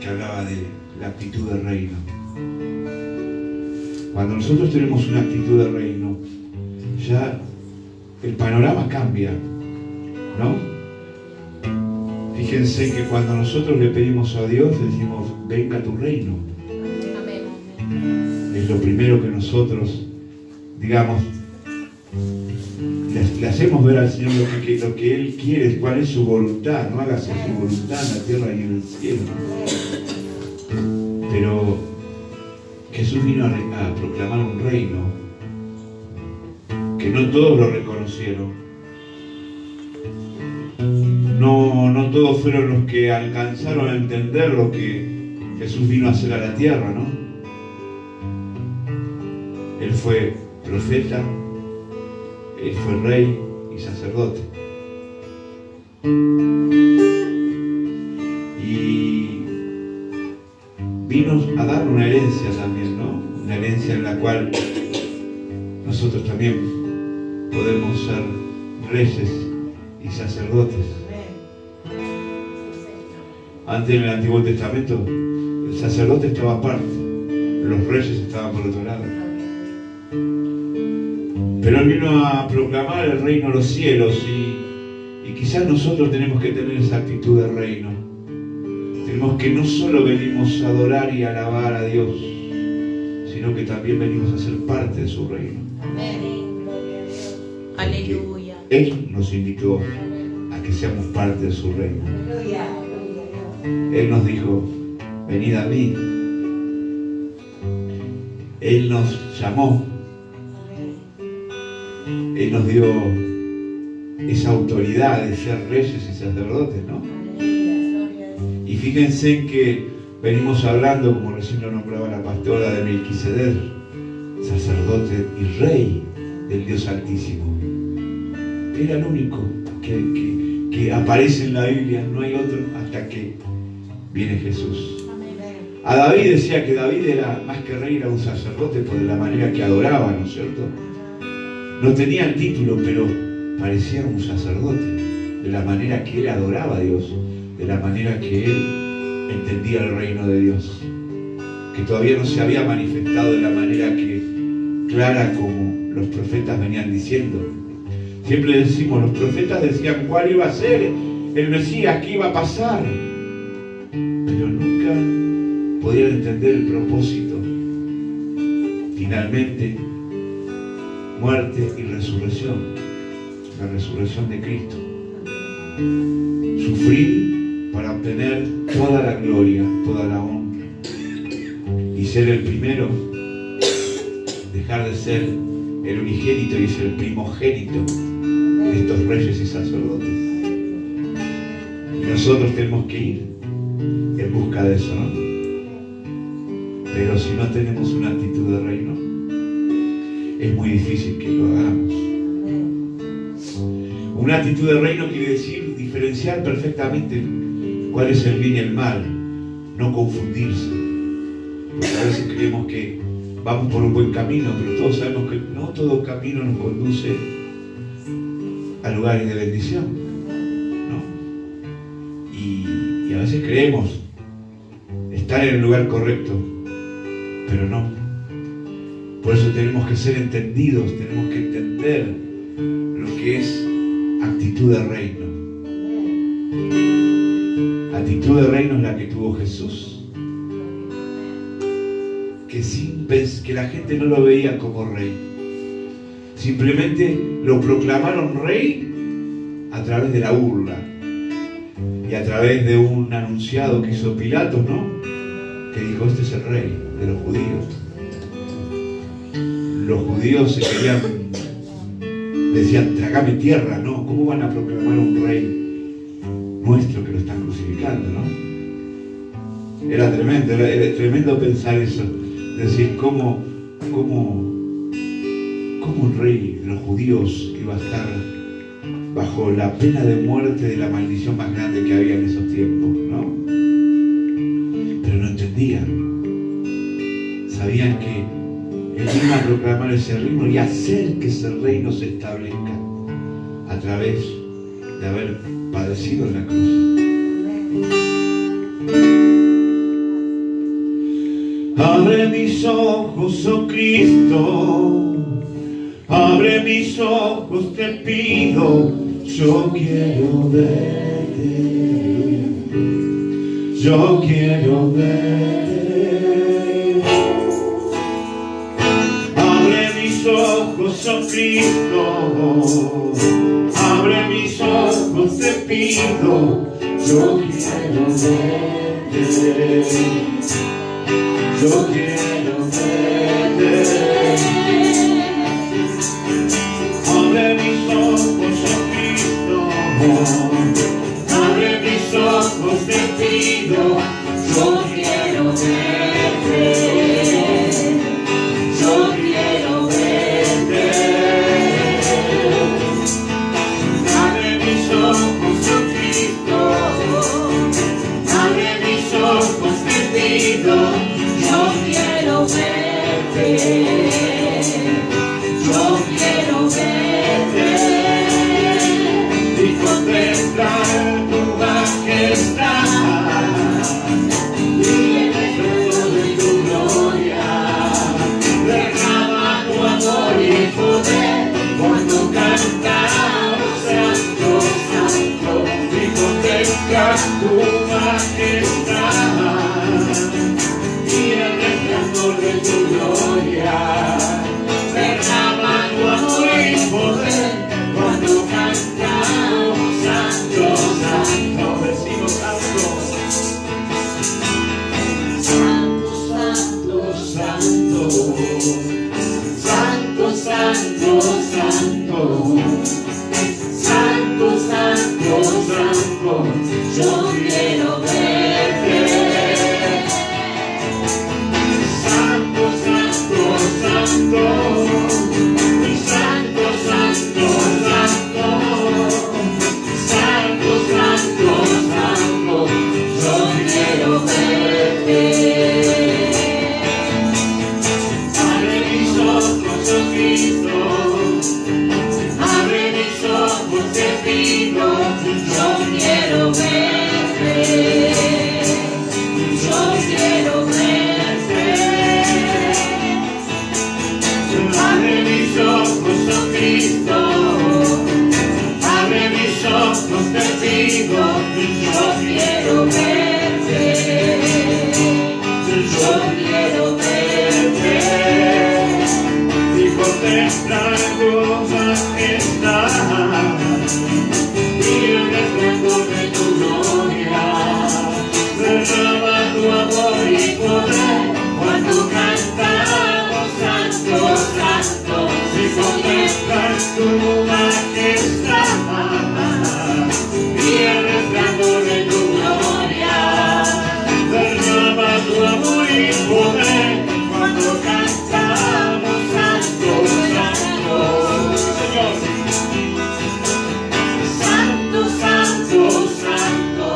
que hablaba de la actitud del reino. Cuando nosotros tenemos una actitud de reino, ya el panorama cambia, ¿no? Fíjense que cuando nosotros le pedimos a Dios, decimos, venga tu reino. Es lo primero que nosotros, digamos, le hacemos ver al Señor lo que Él quiere, cuál es su voluntad, no hágase su voluntad en la tierra y en el cielo. Pero Jesús vino a proclamar un reino que no todos lo reconocieron. No todos fueron los que alcanzaron a entender lo que Jesús vino a hacer a la tierra, ¿no? Él fue profeta, Él fue rey y sacerdote. Y vino a dar una herencia también, ¿no? Una herencia en la cual nosotros también podemos ser reyes y sacerdotes. Antes en el Antiguo Testamento el sacerdote estaba aparte, los reyes estaban por otro lado. Pero Él vino a proclamar el reino de los cielos y quizás nosotros tenemos que tener esa actitud de reino. Tenemos que no solo venimos a adorar y a alabar a Dios, sino que también venimos a ser parte de su reino. Amén. Aleluya. Él nos invitó a que seamos parte de su reino. Él nos dijo, venid a mí. Él nos llamó. Él nos dio esa autoridad de ser reyes y sacerdotes, ¿no? Y fíjense que venimos hablando, como recién lo nombraba la pastora, de Melquisedec, sacerdote y rey del Dios Altísimo. Era el único que aparece en la Biblia, no hay otro hasta que viene Jesús. A David decía que David era más que rey, era un sacerdote por la manera que adoraba, ¿no es cierto? No tenía el título, pero parecía un sacerdote, de la manera que él adoraba a Dios, de la manera que él entendía el reino de Dios, que todavía no se había manifestado de la manera clara como los profetas venían diciendo. Siempre decimos, los profetas decían cuál iba a ser el Mesías, qué iba a pasar, pero nunca podían entender el propósito. Finalmente, muerte y resurrección, la resurrección de Cristo. Sufrir para obtener toda la gloria, toda la honra. Y ser el primero, dejar de ser el unigénito y ser el primogénito de estos reyes y sacerdotes. Y nosotros tenemos que ir en busca de eso, ¿no? Pero si no tenemos una actitud de reino, es muy difícil que lo hagamos. Una actitud de reino quiere decir diferenciar perfectamente cuál es el bien y el mal, no confundirse. Porque a veces creemos que vamos por un buen camino, pero todos sabemos que no todo camino nos conduce a lugares de bendición, ¿no? Y a veces creemos estar en el lugar correcto, pero no. Por eso tenemos que ser entendidos, tenemos que entender lo que es actitud de reino. Actitud de reino es la que tuvo Jesús, que la gente no lo veía como rey, Simplemente lo proclamaron rey a través de la burla y a través de un anunciado que hizo Pilatos, ¿no? Que dijo, este es el rey de los judíos. Los judíos se querían, decían, trágame tierra, ¿no? ¿Cómo van a proclamar un rey nuestro que lo están crucificando, ¿no? Era tremendo pensar eso. Decir, ¿cómo un rey de los judíos iba a estar bajo la pena de muerte de la maldición más grande que había en esos tiempos, ¿no? Pero no entendían. Sabían que él iba a proclamar ese reino y hacer que ese reino se establezca a través de haber padecido en la cruz. Abre mis ojos, oh Cristo, abre mis ojos, te pido, yo quiero verte, yo quiero verte. Abre mis ojos, oh Cristo, abre mis ojos, te pido, yo quiero verte. Yo quiero verte. Abre mis ojos, oh Cristo. Abre mis ojos, te pido. Yo quiero verte. Yo quiero verte. Abre mis ojos, oh Cristo. Abre mis ojos, te pido. Yo quiero verte, yo quiero verte y contemplar tu majestad y el efecto de tu gloria. Derrama tu amor y poder cuando cantamos santo, santo y contemplar tu majestad. De tu gloria, derrama tu amor y poder cuando cantamos santo, santo, decimos santo, santo, santo, santo, santo, santo, santo, santo, santo, yo quiero verte. Santo, santo, santo, santo, santo, santo, yo quiero verte. Abre mis ojos, oh Cristo, abre mis ojos, te pido, yo quiero verte, yo quiero verte. Abre mis ojos, oh Cristo, abre mis ojos, te pido, yo quiero verte, yo quiero verte y contemplar tu majestad y el resplandor de tu gloria. Derrama tu amor y poder cuando cantamos santo, santo, y contemplar tu majestad y el resplandor de tu gloria. Derrama tu amor y poder cuando cantamos santo, santo, Señor. Santo, santo, santo,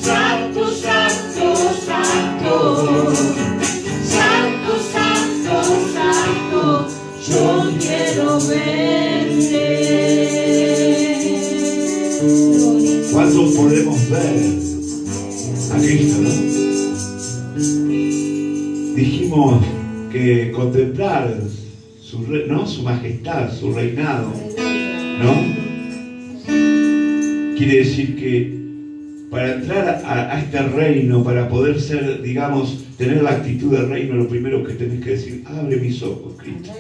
santo, santo, santo. Santo, santo, santo, yo quiero verte. ¿Cuántos podemos ver a Cristo, no? Dijimos que contemplar su majestad, su reinado, ¿no? Quiere decir que para entrar a este reino, para poder ser, digamos, tener la actitud del reino, lo primero que tenés que decir, abre mis ojos, Cristo.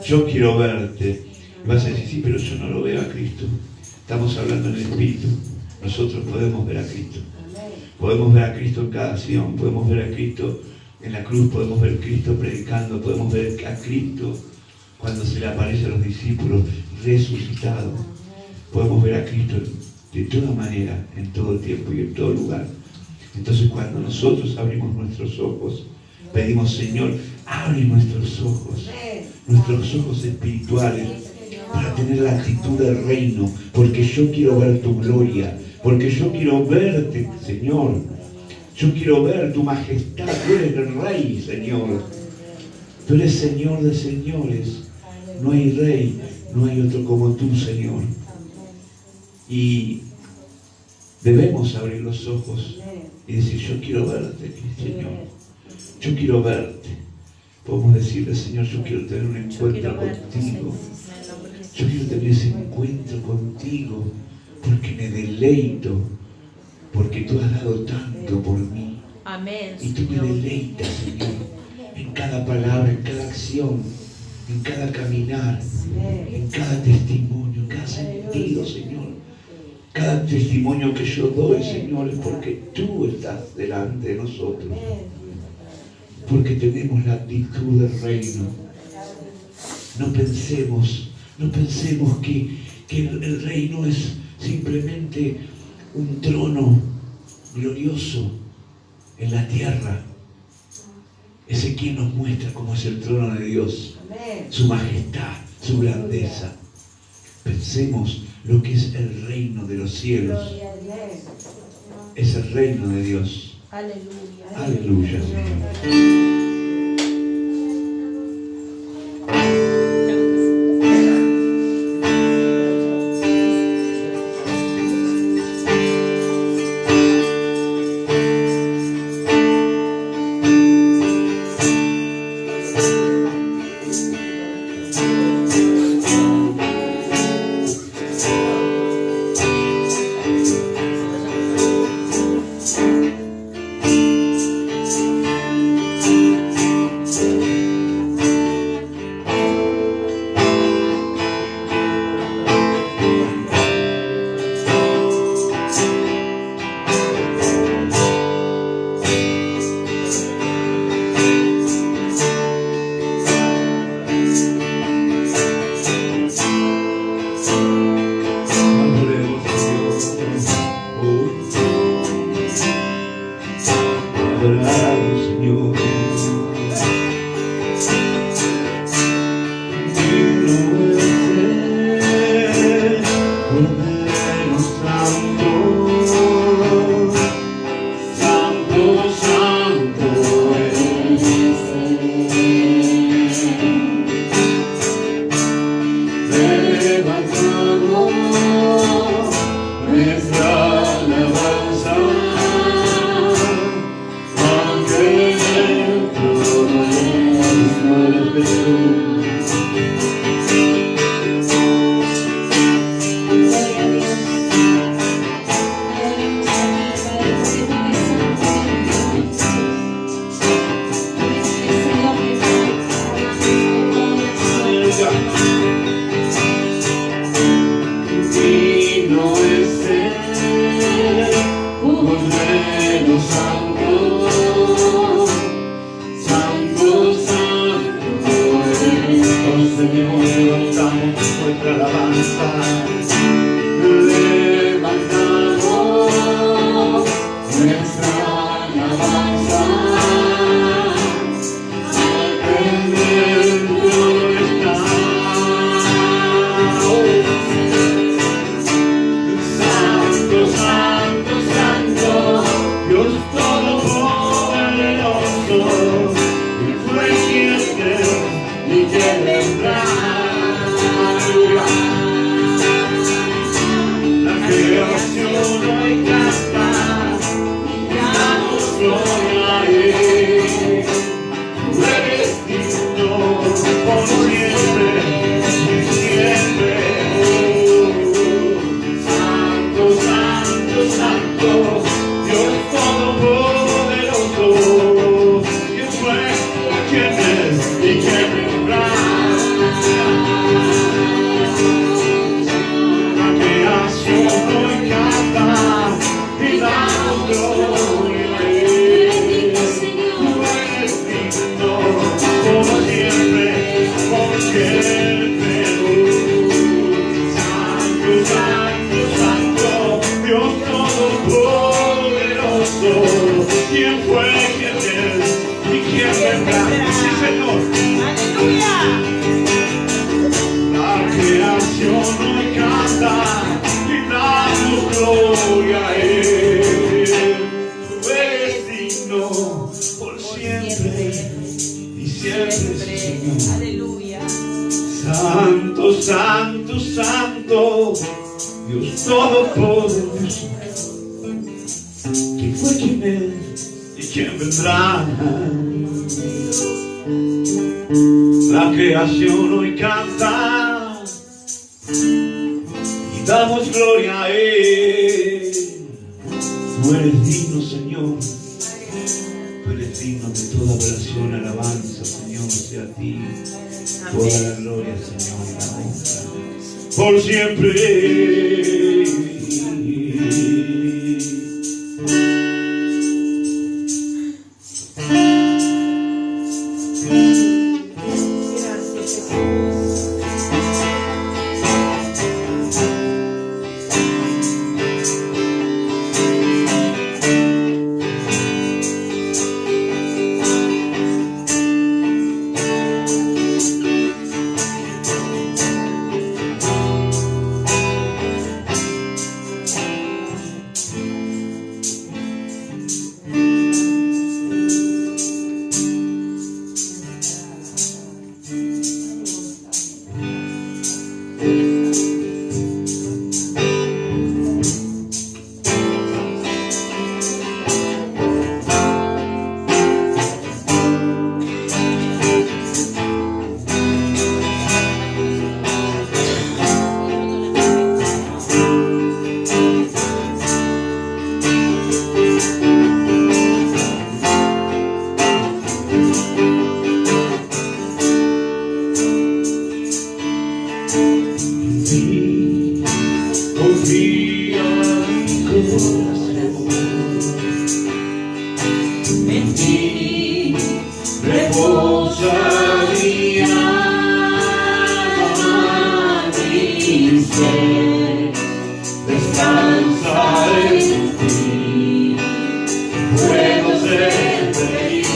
Yo quiero verte. Y vas a decir, sí, pero yo no lo veo a Cristo. Estamos hablando en el Espíritu. Nosotros podemos ver a Cristo. Podemos ver a Cristo en cada acción. Podemos ver a Cristo en la cruz. Podemos ver a Cristo predicando. Podemos ver a Cristo cuando se le aparece a los discípulos resucitado. Podemos ver a Cristo de toda manera, en todo tiempo y en todo lugar. Entonces, cuando nosotros abrimos nuestros ojos, pedimos, Señor, abre nuestros ojos espirituales, para tener la actitud del reino, porque yo quiero ver tu gloria, porque yo quiero verte, Señor. Yo quiero ver tu majestad. Tú eres el Rey, Señor. Tú eres Señor de señores. No hay Rey, no hay otro como tú, Señor. Y debemos abrir los ojos y decir, yo quiero verte, Señor. Yo quiero verte. Podemos decirle, Señor, yo quiero tener un encuentro contigo. Yo quiero tener ese encuentro contigo, porque me deleito, porque tú has dado tanto por mí. Amén. Y tú me deleitas, Señor, en cada palabra, en cada acción, en cada caminar, en cada testimonio, en cada sentido, Señor. Cada testimonio que yo doy, Señor, es porque tú estás delante de nosotros. Porque tenemos la actitud del reino. No pensemos que el reino es simplemente un trono glorioso en la tierra. Ezequiel nos muestra cómo es el trono de Dios, su majestad, su grandeza. Pensemos lo que es el reino de los cielos. Es el reino de Dios. Aleluya. Aleluya, Señor. creación hoy canta y damos gloria a Él. Tú eres digno por siempre y siempre, Señor. Aleluya. Santo, santo, santo, Dios Todopoderoso. ¿Quién fue, quién es y quién vendrá? La creación hoy canta y damos gloria a Él. Tú eres digno, Señor. Tú eres digno de toda adoración, alabanza, Señor, sea a ti. Toda la gloria, Señor, y la honra. Por siempre. Confía mi corazón, en ti reposa mi alma, mi ser, descansa en ti, puedo ser feliz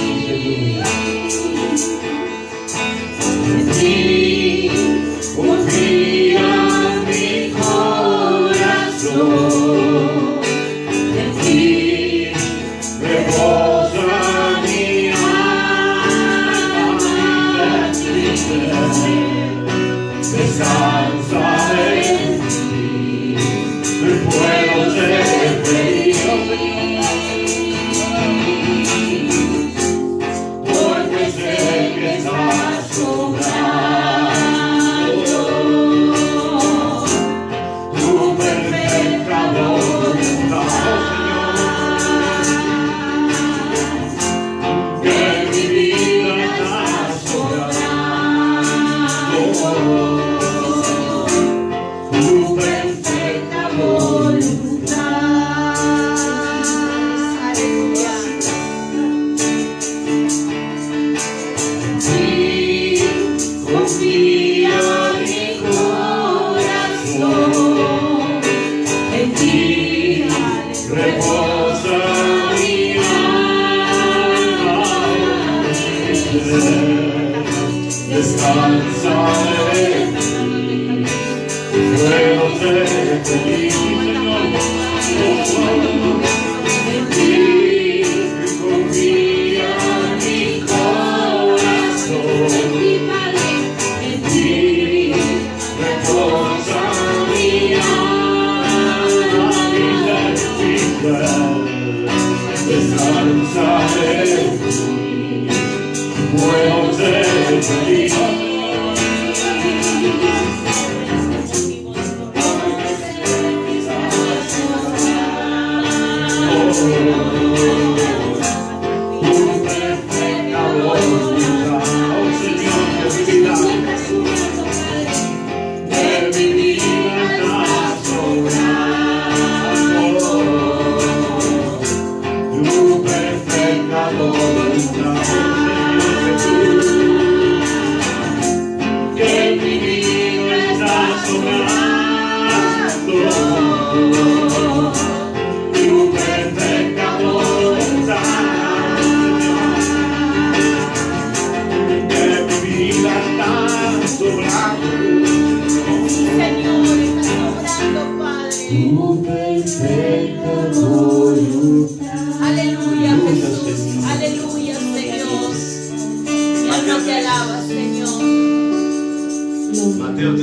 en ti, confía mi corazón, en ti reposa mi alma, mi ser, descansa en ti, me puedo ser feliz, porque sé que estás sobrando tu perfecta voluntad, Señor, que mi vida está sobrando tu perfecta voluntad. Aleluya. Sí, confía mi corazón, en ti reposa mi alma, mi ser, descansa en ti, puedo ser feliz, Señor, en ti confía mi corazón, en ti reposa mi alma, mi ser, descansa en ti, puedo ser feliz.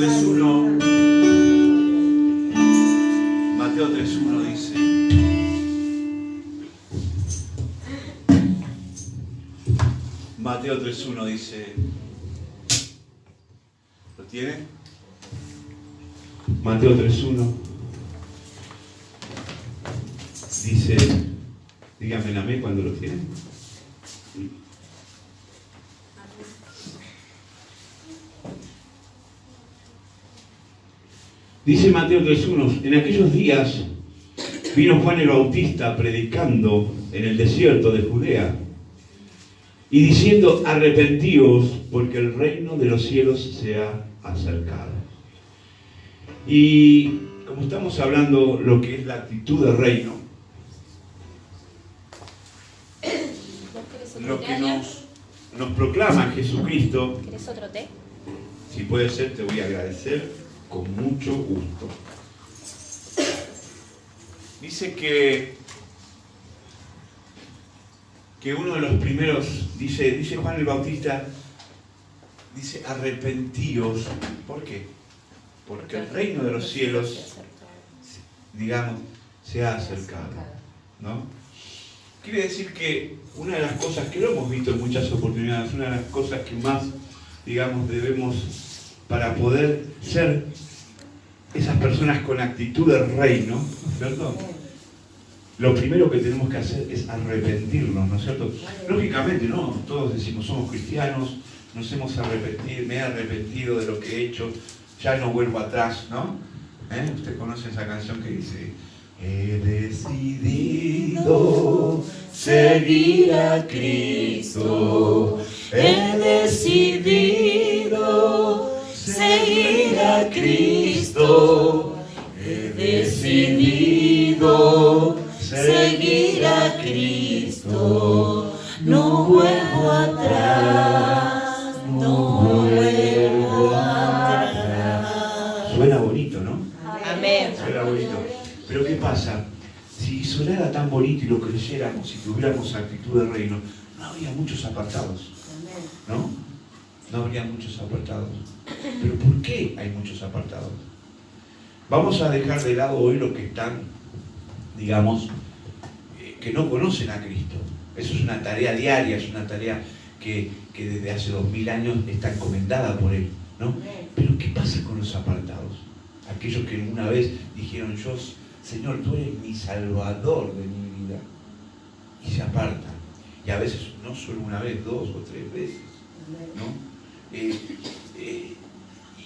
3.1. Mateo 3.1 dice. Mateo 3.1 dice. ¿Lo tiene? Mateo 3.1 dice, díganme amén cuando lo tienen. Dice Mateo 3.1, en aquellos días vino Juan el Bautista predicando en el desierto de Judea y diciendo, arrepentíos porque el reino de los cielos se ha acercado. Y como estamos hablando lo que es la actitud del reino, lo que nos proclama Jesucristo, ¿Querés otro té? si puede ser, te voy a agradecer con mucho gusto. Dice que uno de los primeros, dice Juan el Bautista, dice arrepentíos. ¿Por qué? Porque el reino de los cielos, digamos, se ha acercado, ¿no? Quiere decir que una de las cosas que lo hemos visto en muchas oportunidades, una de las cosas que más, digamos, debemos para poder ser esas personas con actitud del reino, ¿no es cierto? Lo primero que tenemos que hacer es arrepentirnos, ¿no es cierto? Lógicamente, ¿no? Todos decimos, somos cristianos, nos hemos arrepentido, me he arrepentido de lo que he hecho, ya no vuelvo atrás, ¿no? Usted conoce esa canción que dice, he decidido seguir a Cristo, he decidido seguir a Cristo, he decidido seguir a Cristo, no vuelvo atrás, no vuelvo atrás. Suena bonito, ¿no? Amén. Suena bonito. Pero ¿qué pasa? Si sonara tan bonito y lo creyéramos, si tuviéramos actitud de reino, no habría muchos apartados, ¿no? No habría muchos apartados. ¿Pero por qué hay muchos apartados? Vamos a dejar de lado hoy los que están, digamos, que no conocen a Cristo. Eso es una tarea diaria, es una tarea que desde hace 2000 años está encomendada por Él, ¿no? Pero ¿qué pasa con los apartados? Aquellos que una vez dijeron, yo, Señor, tú eres mi salvador de mi vida. Y se apartan. Y a veces no solo una vez, 2 o 3 veces, ¿no?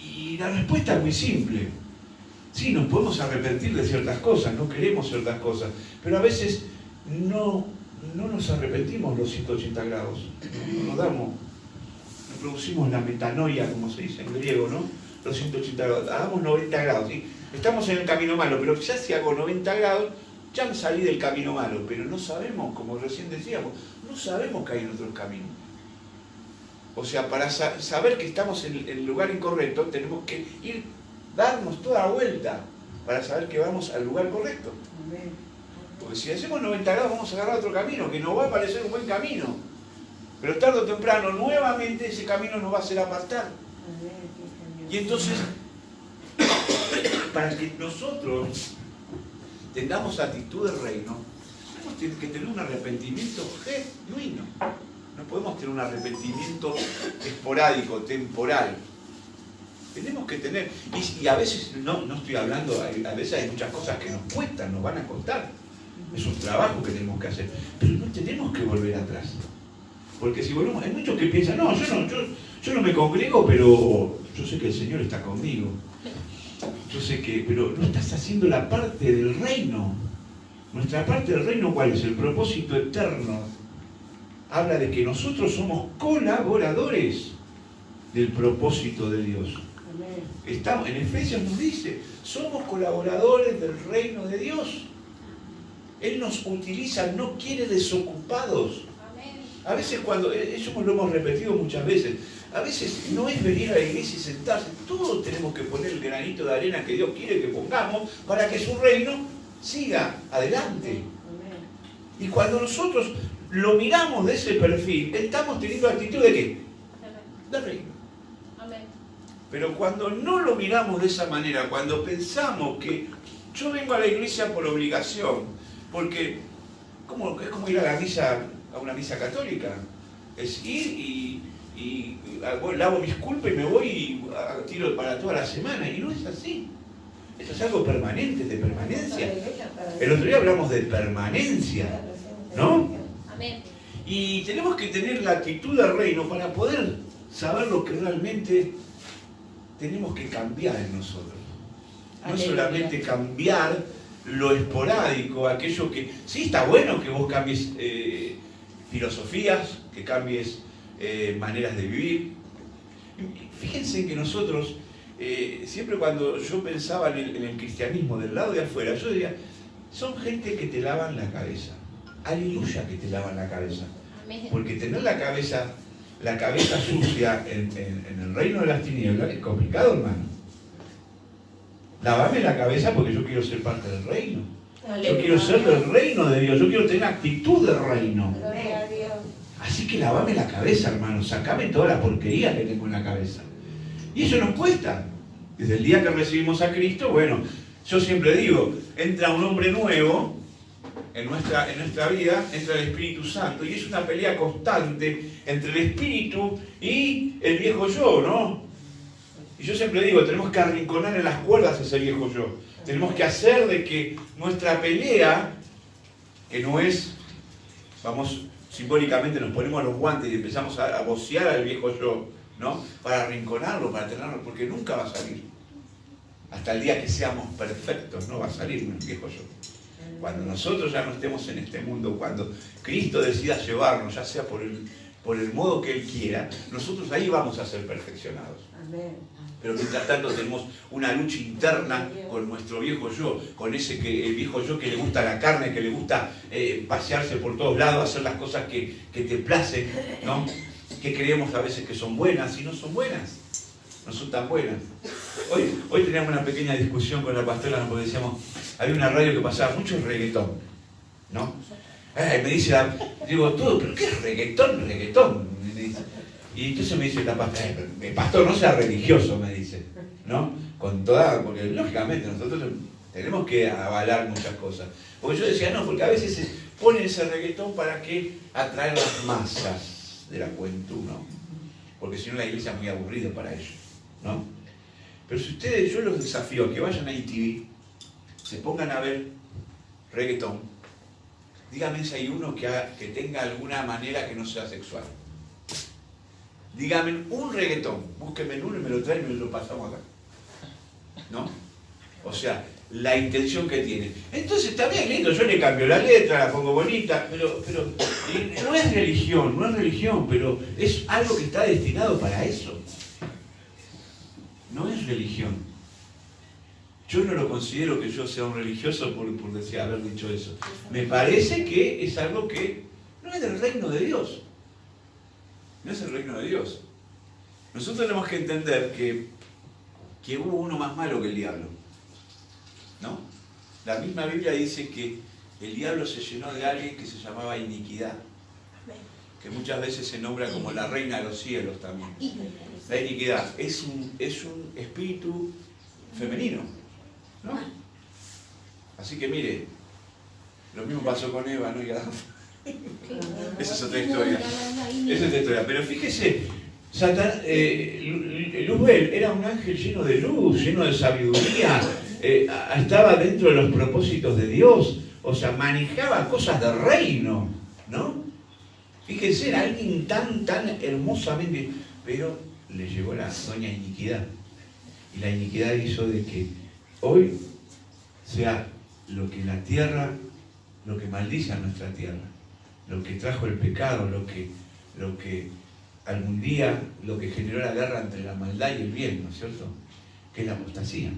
Y la respuesta es muy simple. Sí, nos podemos arrepentir de ciertas cosas, no queremos ciertas cosas, pero a veces no nos arrepentimos los 180 grados, no producimos la metanoia, como se dice en griego, ¿no? Los 180 grados, hagamos 90 grados, ¿sí? Estamos en el camino malo, pero ya si hago 90 grados, ya me salí del camino malo, pero no sabemos, como recién decíamos, no sabemos que hay en otros caminos. O sea, para saber que estamos en el lugar incorrecto, tenemos que darnos toda la vuelta para saber que vamos al lugar correcto. Porque si hacemos 90 grados vamos a agarrar otro camino, que nos va a parecer un buen camino. Pero tarde o temprano, nuevamente, ese camino nos va a hacer apartar. Y entonces, para que nosotros tengamos actitud de reino, tenemos que tener un arrepentimiento genuino. No podemos tener un arrepentimiento esporádico, temporal. Tenemos que tener, y a veces, no estoy hablando, a veces hay muchas cosas que nos cuestan, nos van a costar. Es un trabajo que tenemos que hacer, pero no tenemos que volver atrás. Porque si volvemos, hay muchos que piensan, no, yo no me congrego, pero yo sé que el Señor está conmigo. Yo sé que, pero no estás haciendo la parte del reino. Nuestra parte del reino, ¿cuál es? El propósito eterno. Habla de que nosotros somos colaboradores del propósito de Dios. En Efesios nos dice, somos colaboradores del reino de Dios. Él nos utiliza, no quiere desocupados. A veces eso lo hemos repetido muchas veces, a veces no es venir a la iglesia y sentarse, todos tenemos que poner el granito de arena que Dios quiere que pongamos para que su reino siga adelante. Y cuando nosotros lo miramos de ese perfil, estamos teniendo actitud de ¿qué? De reino. Pero cuando no lo miramos de esa manera, cuando pensamos que yo vengo a la iglesia por obligación, porque es como ir a la misa, a una misa católica, es ir y lavo mis culpas y me voy y tiro para toda la semana, y no es así. Esto es algo permanente, de permanencia. El otro día hablamos de permanencia, ¿no? Amén. Y tenemos que tener la actitud del reino para poder saber lo que realmente tenemos que cambiar en nosotros. No solamente cambiar lo esporádico, aquello que... Sí, está bueno que vos cambies filosofías, que cambies maneras de vivir. Fíjense que nosotros, siempre cuando yo pensaba en el cristianismo del lado de afuera, yo decía, son gente que te lavan la cabeza. Aleluya que te lavan la cabeza. Porque tener la cabeza sucia en el reino de las tinieblas es complicado, hermano. Lavame la cabeza porque yo quiero ser parte del reino. Yo quiero ser del reino de Dios. Yo quiero tener actitud del reino. Así que lavame la cabeza, hermano. Sacame toda la porquería que tengo en la cabeza. Y eso nos cuesta. Desde el día que recibimos a Cristo, bueno, yo siempre digo, entra un hombre nuevo en nuestra vida, entra el Espíritu Santo, y es una pelea constante entre el Espíritu y el viejo yo, ¿no? Y yo siempre digo, tenemos que arrinconar en las cuerdas ese viejo yo. Tenemos que hacer de que nuestra pelea, que no es, vamos, simbólicamente nos ponemos los guantes y empezamos a vocear al viejo yo, ¿no? Para arrinconarlo, para tenerlo, porque nunca va a salir. Hasta el día que seamos perfectos, no va a salir el viejo yo. Cuando nosotros ya no estemos en este mundo, cuando Cristo decida llevarnos, ya sea por el modo que Él quiera, nosotros ahí vamos a ser perfeccionados. Amén. Pero mientras tanto tenemos una lucha interna con nuestro viejo yo, con el viejo yo que le gusta la carne, que le gusta pasearse por todos lados, hacer las cosas que te placen, ¿no? Que creemos a veces que son buenas y no son buenas, no son tan buenas. Hoy teníamos una pequeña discusión con la pastora porque decíamos, había una radio que pasaba mucho reggaetón, ¿no? Me dice, digo, todo, ¿pero qué es reggaetón? Reggaetón, me dice. Y entonces me dice la pastora, el pastor no sea religioso, me dice, ¿no? Porque lógicamente nosotros tenemos que avalar muchas cosas. Porque yo decía, no, porque a veces se pone ese reggaetón para que atraer las masas de la juventud, ¿no? Porque si no la iglesia es muy aburrida para ellos, ¿no? Pero si ustedes, yo los desafío a que vayan a ITV, se pongan a ver reggaetón, díganme si hay uno que tenga alguna manera que no sea sexual. Díganme un reggaetón, búsquenme uno y me lo traen y me lo pasamos acá, ¿no? O sea, la intención que tiene. Entonces está bien lindo, yo le cambio la letra, la pongo bonita, pero no es religión, pero es algo que está destinado para eso. No es religión. Yo no lo considero que yo sea un religioso por decir, haber dicho eso. Me parece que es algo que no es del reino de Dios. No es el reino de Dios. Nosotros tenemos que entender que hubo uno más malo que el diablo, ¿no? La misma Biblia dice que el diablo se llenó de alguien que se llamaba iniquidad, que muchas veces se nombra como la reina de los cielos también. La iniquidad es un espíritu femenino, ¿no? Así que mire, lo mismo pasó con Eva, ¿no? Esa es otra historia. Esa es otra historia. Pero fíjese, Luzbel era un ángel lleno de luz, lleno de sabiduría, estaba dentro de los propósitos de Dios, o sea, manejaba cosas del reino, ¿no? Fíjense, era alguien tan hermosamente, pero le llegó la doña iniquidad. Y la iniquidad hizo de que hoy sea lo que la tierra, lo que maldice a nuestra tierra, lo que trajo el pecado, lo que algún día, lo que generó la guerra entre la maldad y el bien, ¿no es cierto? Que es la apostasía.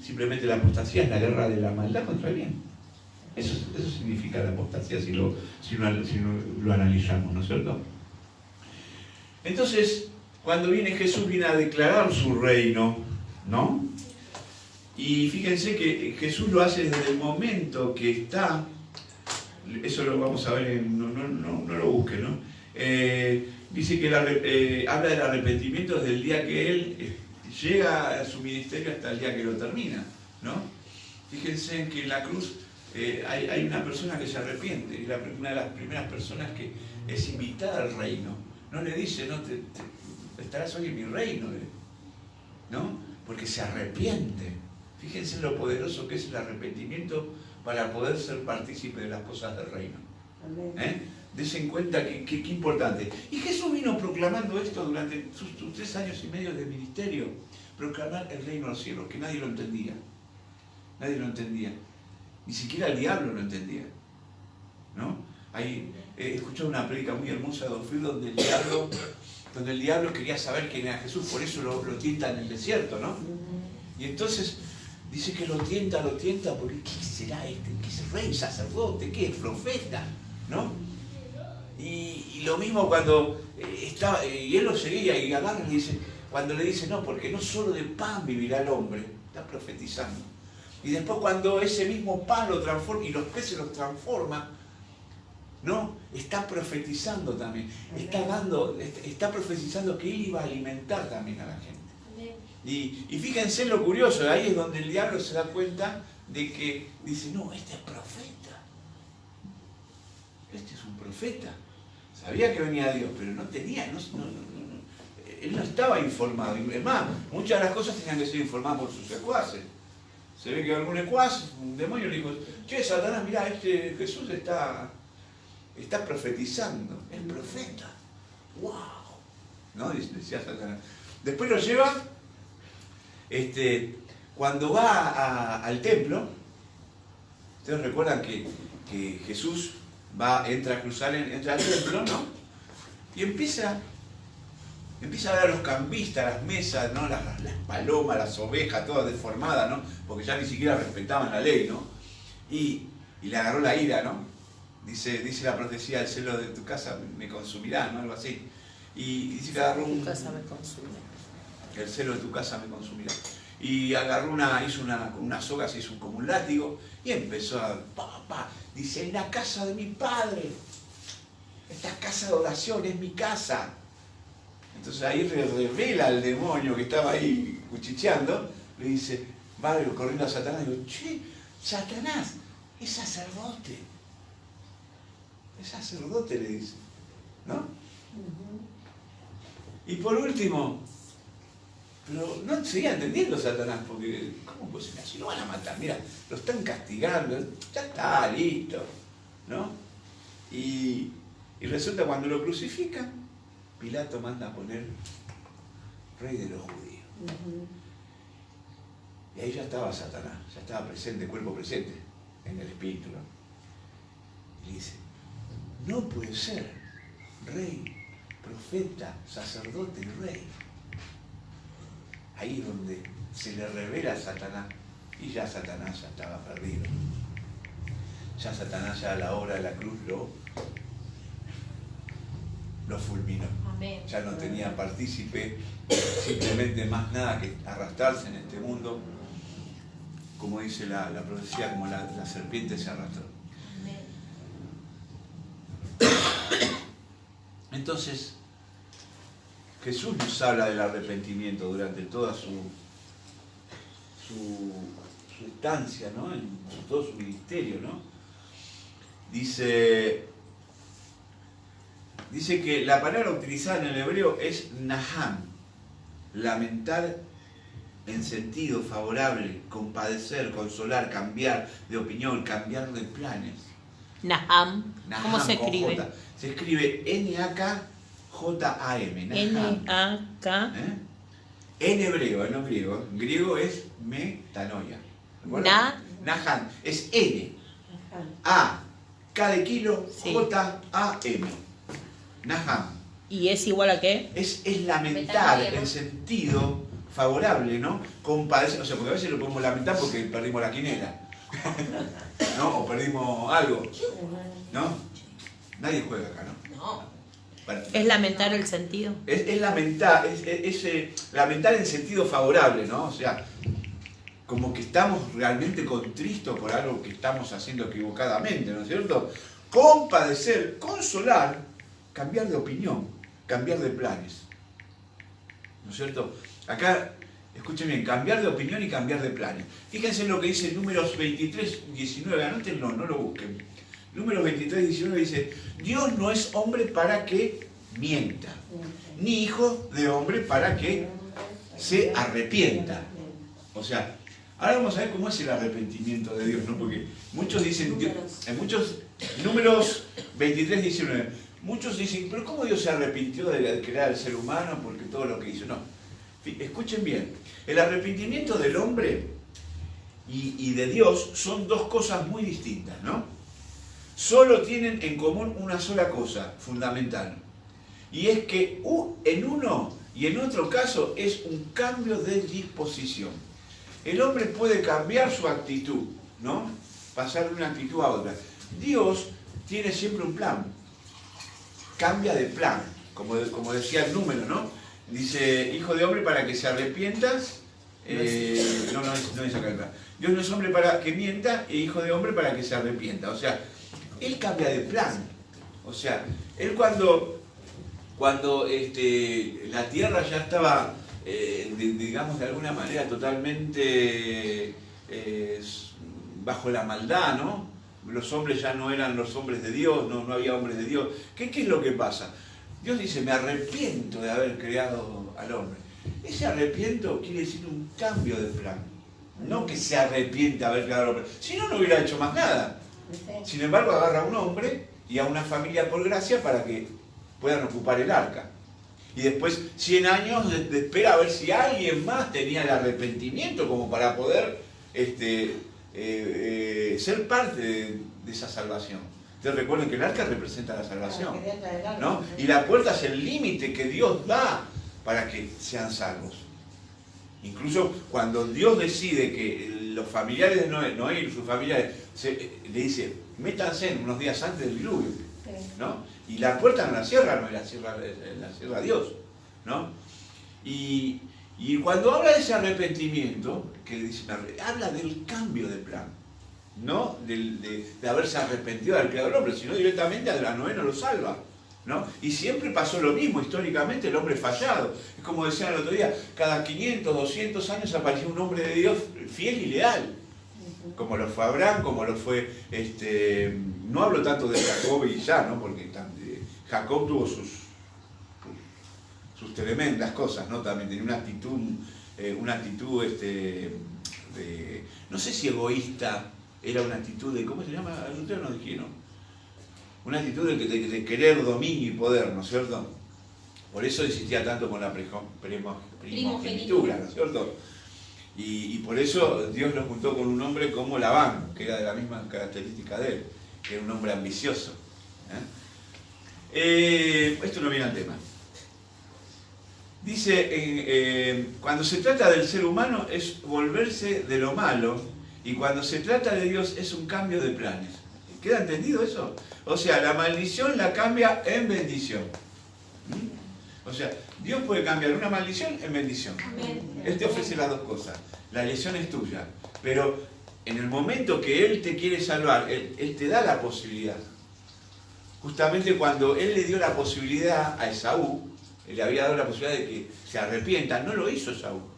Simplemente la apostasía es la guerra de la maldad contra el bien. Eso significa la apostasía si lo analizamos, ¿no es cierto? Entonces, cuando viene Jesús, viene a declarar su reino, ¿no? Y fíjense que Jesús lo hace desde el momento que está, eso lo vamos a ver, no lo busquen, ¿no? Dice que habla del arrepentimiento desde el día que Él llega a su ministerio hasta el día que lo termina, ¿no? Fíjense en que en la cruz hay una persona que se arrepiente, y una de las primeras personas que es invitada al reino. No le dice, no, estarás hoy en mi reino, ¿no? Porque se arrepiente. Fíjense lo poderoso que es el arrepentimiento para poder ser partícipe de las cosas del reino. Desen cuenta que importante. Y Jesús vino proclamando esto durante sus 3 años y medio de ministerio, proclamar el reino de los cielos, que nadie lo entendía. Nadie lo entendía. Ni siquiera el diablo lo entendía, ¿no? He escuchado una prédica muy hermosa de Don Phil donde el diablo quería saber quién era Jesús, por eso lo tienta en el desierto, ¿no? Y entonces dice que lo tienta porque ¿qué será este? ¿Qué es rey, sacerdote? ¿Qué es? Profeta, ¿no? Y lo mismo cuando y él lo seguía y agarra y le dice, cuando le dice, no, porque no solo de pan vivirá el hombre, está profetizando. Y después cuando ese mismo pan lo transforma y los peces los transforma, ¿no? Está profetizando también, está profetizando que él iba a alimentar también a la gente. Y fíjense lo curioso, ahí es donde el diablo se da cuenta de que dice, no, este es profeta. Este es un profeta. Sabía que venía Dios, pero no tenía, él no estaba informado. Es más, muchas de las cosas tenían que ser informadas por sus secuaces. Se ve que algún secuaz, un demonio, le dijo, che, Satanás, mirá, este Jesús está profetizando, es profeta. ¡Wow! ¿No? Decía Satanás. Después lo lleva, cuando va al templo, ustedes recuerdan que Jesús entra a Jerusalén, entra al templo, ¿no? Y empieza a ver a los cambistas, las mesas, ¿no? Las palomas, las ovejas, todas deformadas, ¿no? Porque ya ni siquiera respetaban la ley, ¿no? Y le agarró la ira, ¿no? Dice la profecía, el celo de tu casa me consumirá, ¿no? Algo así. Y dice que agarró Tu casa me consumirá. El celo de tu casa me consumirá. Y agarró hizo unas sogas, hizo como un látigo, y empezó dice, en la casa de mi padre, esta casa de oración es mi casa. Entonces ahí revela al demonio que estaba ahí cuchicheando, le dice, va corriendo a Satanás, y digo, che, Satanás, es sacerdote. Es sacerdote, le dice, ¿no? Y por último, pero no seguía entendiendo Satanás, porque ¿cómo puede ser así? Lo van a matar, mira, lo están castigando, ya está, listo, ¿no? Y resulta cuando lo crucifican, Pilato manda a poner rey de los judíos. Y ahí ya estaba Satanás, ya estaba presente, cuerpo presente, en el espíritu, ¿no? Y dice, no puede ser rey, profeta, sacerdote y rey. Ahí es donde se le revela a Satanás, y ya Satanás ya estaba perdido. Ya Satanás ya a la hora de la cruz lo fulminó. Amén. Ya no tenía partícipe, simplemente más nada que arrastrarse en este mundo, como dice la profecía, como la serpiente se arrastró. Entonces, Jesús nos habla del arrepentimiento durante toda su estancia, ¿no? En todo su ministerio, ¿no? Dice que la palabra utilizada en el hebreo es naham, lamentar en sentido favorable, compadecer, consolar, cambiar de opinión, cambiar de planes. Naham, ¿cómo se escribe? J. Se escribe N-A-K-J-A-M. N-A-K. En hebreo, no griego. En griego es metanoia. Naham. Es N. A. K de kilo. Sí. J-A-M. Naham. ¿Y es igual a qué? Es lamentar en sentido favorable, ¿no? Compadecer. O sea, porque a veces lo podemos lamentar porque perdimos la quinela. ¿No? O perdimos algo. ¿No? Nadie juega acá, ¿no? No. Bueno, ¿Es lamentar el sentido? es lamentar, lamentar en sentido favorable, ¿no? O sea, como que estamos realmente contristos por algo que estamos haciendo equivocadamente, ¿no es cierto? Compadecer, consolar, cambiar de opinión, cambiar de planes, ¿no es cierto? Acá Escuchen bien, cambiar de opinión y cambiar de planes. Fíjense en lo que dice Números 23, 19, anótenlo, no lo busquen. Números 23, 19 dice, Dios no es hombre para que mienta, ni hijo de hombre para que se arrepienta. O sea, ahora vamos a ver cómo es el arrepentimiento de Dios, ¿no? Porque muchos dicen, en muchos Números 23, 19, muchos dicen, pero ¿cómo Dios se arrepintió de crear al ser humano? Porque todo lo que hizo, no. Escuchen bien, el arrepentimiento del hombre y de Dios son dos cosas muy distintas, ¿no? Solo tienen en común una sola cosa fundamental, y es que en uno y en otro caso es un cambio de disposición. El hombre puede cambiar su actitud, ¿no? Pasar de una actitud a otra. Dios tiene siempre un plan, cambia de plan, como decía el número, ¿no? Dice, hijo de hombre para que se arrepientas, no es acá el plan. Dios no es hombre para que mienta, e hijo de hombre para que se arrepienta. O sea, Él cambia de plan. O sea, Él cuando la tierra ya estaba, digamos de alguna manera, totalmente bajo la maldad, ¿no? Los hombres ya no eran los hombres de Dios, no había hombres de Dios. ¿Qué es lo que pasa? Dios dice, me arrepiento de haber creado al hombre. Ese arrepiento quiere decir un cambio de plan. No que se arrepiente de haber creado al hombre. Si no, no hubiera hecho más nada. Sin embargo, agarra a un hombre y a una familia por gracia para que puedan ocupar el arca. Y después 100 años de espera a ver si alguien más tenía el arrepentimiento como para poder ser parte de esa salvación. Ustedes recuerden que el arca representa la salvación, ¿no? Y la puerta es el límite que Dios da para que sean salvos. Incluso cuando Dios decide que los familiares de Noé y sus familiares le dice, métanse unos días antes del diluvio, ¿no? Y la puerta no la cierra, no la cierra Dios, ¿no? Y cuando habla de ese arrepentimiento, que dice, habla del cambio de plan, no de haberse arrepentido del creador del hombre, sino directamente a Noé no lo salva, ¿no? Y siempre pasó lo mismo, históricamente el hombre fallado. Es como decían el otro día, cada 500, 200 años apareció un hombre de Dios fiel y leal, como lo fue Abraham, como lo fue, no hablo tanto de Jacob y ya, ¿no? Porque Jacob tuvo sus tremendas cosas, ¿no? También tenía una actitud no sé si egoísta, era una actitud de, ¿cómo se llama? Ustedes nos dijeron, una actitud de querer dominio y poder, ¿no es cierto? Por eso insistía tanto con la primogenitura, ¿no es cierto? Y por eso Dios lo juntó con un hombre como Labán, que era de la misma característica de él, que era un hombre ambicioso. Esto no viene al tema. Dice, cuando se trata del ser humano es volverse de lo malo, y cuando se trata de Dios es un cambio de planes. ¿Queda entendido eso? O sea, la maldición la cambia en bendición. O sea, Dios puede cambiar una maldición en bendición. Él te ofrece las dos cosas. La elección es tuya. Pero en el momento que Él te quiere salvar, Él te da la posibilidad. Justamente cuando Él le dio la posibilidad a Esaú, Él le había dado la posibilidad de que se arrepienta, no lo hizo Esaú.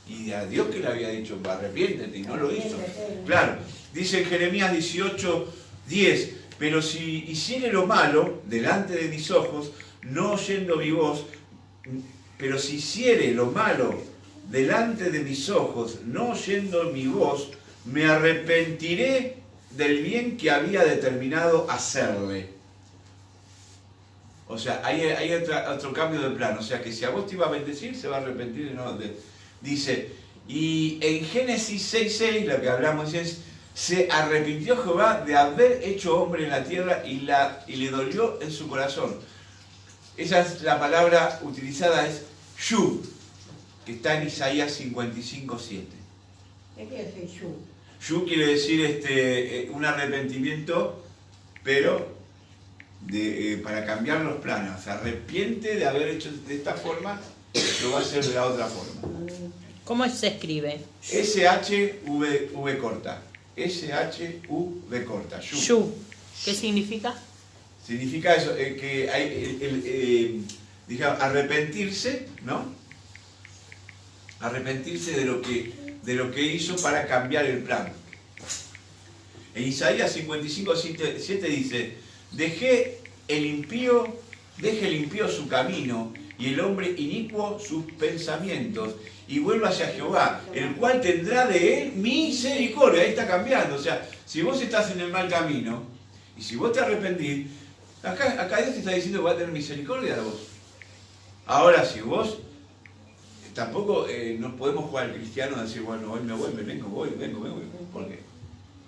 Y a Dios que le había dicho, arrepiéntete, y no lo hizo. Claro, dice en Jeremías 18, 10, pero si hiciere lo malo delante de mis ojos, no oyendo mi voz, pero si hiciere lo malo delante de mis ojos, no oyendo mi voz, me arrepentiré del bien que había determinado hacerle. O sea, hay otro cambio de plan. O sea, que si a vos te iba a bendecir, se va a arrepentir. ¿No? Dice, y en Génesis 6:6, lo que hablamos es, se arrepintió Jehová de haber hecho hombre en la tierra y le dolió en su corazón. Esa es la palabra utilizada, es Shuv, que está en Isaías 55:7. ¿Qué quiere decir Shuv? Shuv quiere decir un arrepentimiento, pero para cambiar los planes. Se arrepiente de haber hecho de esta forma, lo va a hacer de la otra forma. ¿Cómo se escribe? S-H-V corta. S-H-U-V corta. Shuv. ¿Qué significa? Significa eso, que hay, digamos, arrepentirse, ¿no? Arrepentirse de lo que hizo para cambiar el plan. En Isaías 55:7 dice: deje el impío su camino y el hombre inicuo sus pensamientos, y vuelva hacia Jehová, el cual tendrá de él misericordia. Ahí está cambiando. O sea, si vos estás en el mal camino y si vos te arrepentís, acá Dios te está diciendo que va a tener misericordia de vos. Ahora, si vos tampoco no podemos jugar al cristiano a decir, bueno, hoy me voy, me vengo, porque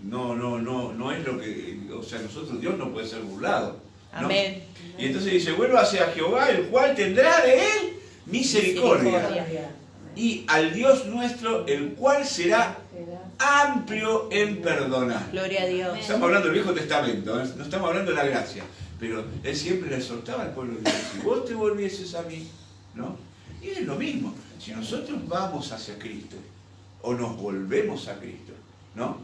no es lo que, o sea, nosotros, Dios no puede ser burlado, ¿no? Amén. Y entonces dice, vuelva hacia Jehová, el cual tendrá de él misericordia. Y al Dios nuestro, el cual será amplio en perdonar. Gloria a Dios. Estamos hablando del Viejo Testamento, no estamos hablando de la gracia, pero él siempre le exhortaba al pueblo de Dios: si vos te volvieses a mí, ¿no? Y es lo mismo, si nosotros vamos hacia Cristo, o nos volvemos a Cristo, ¿no?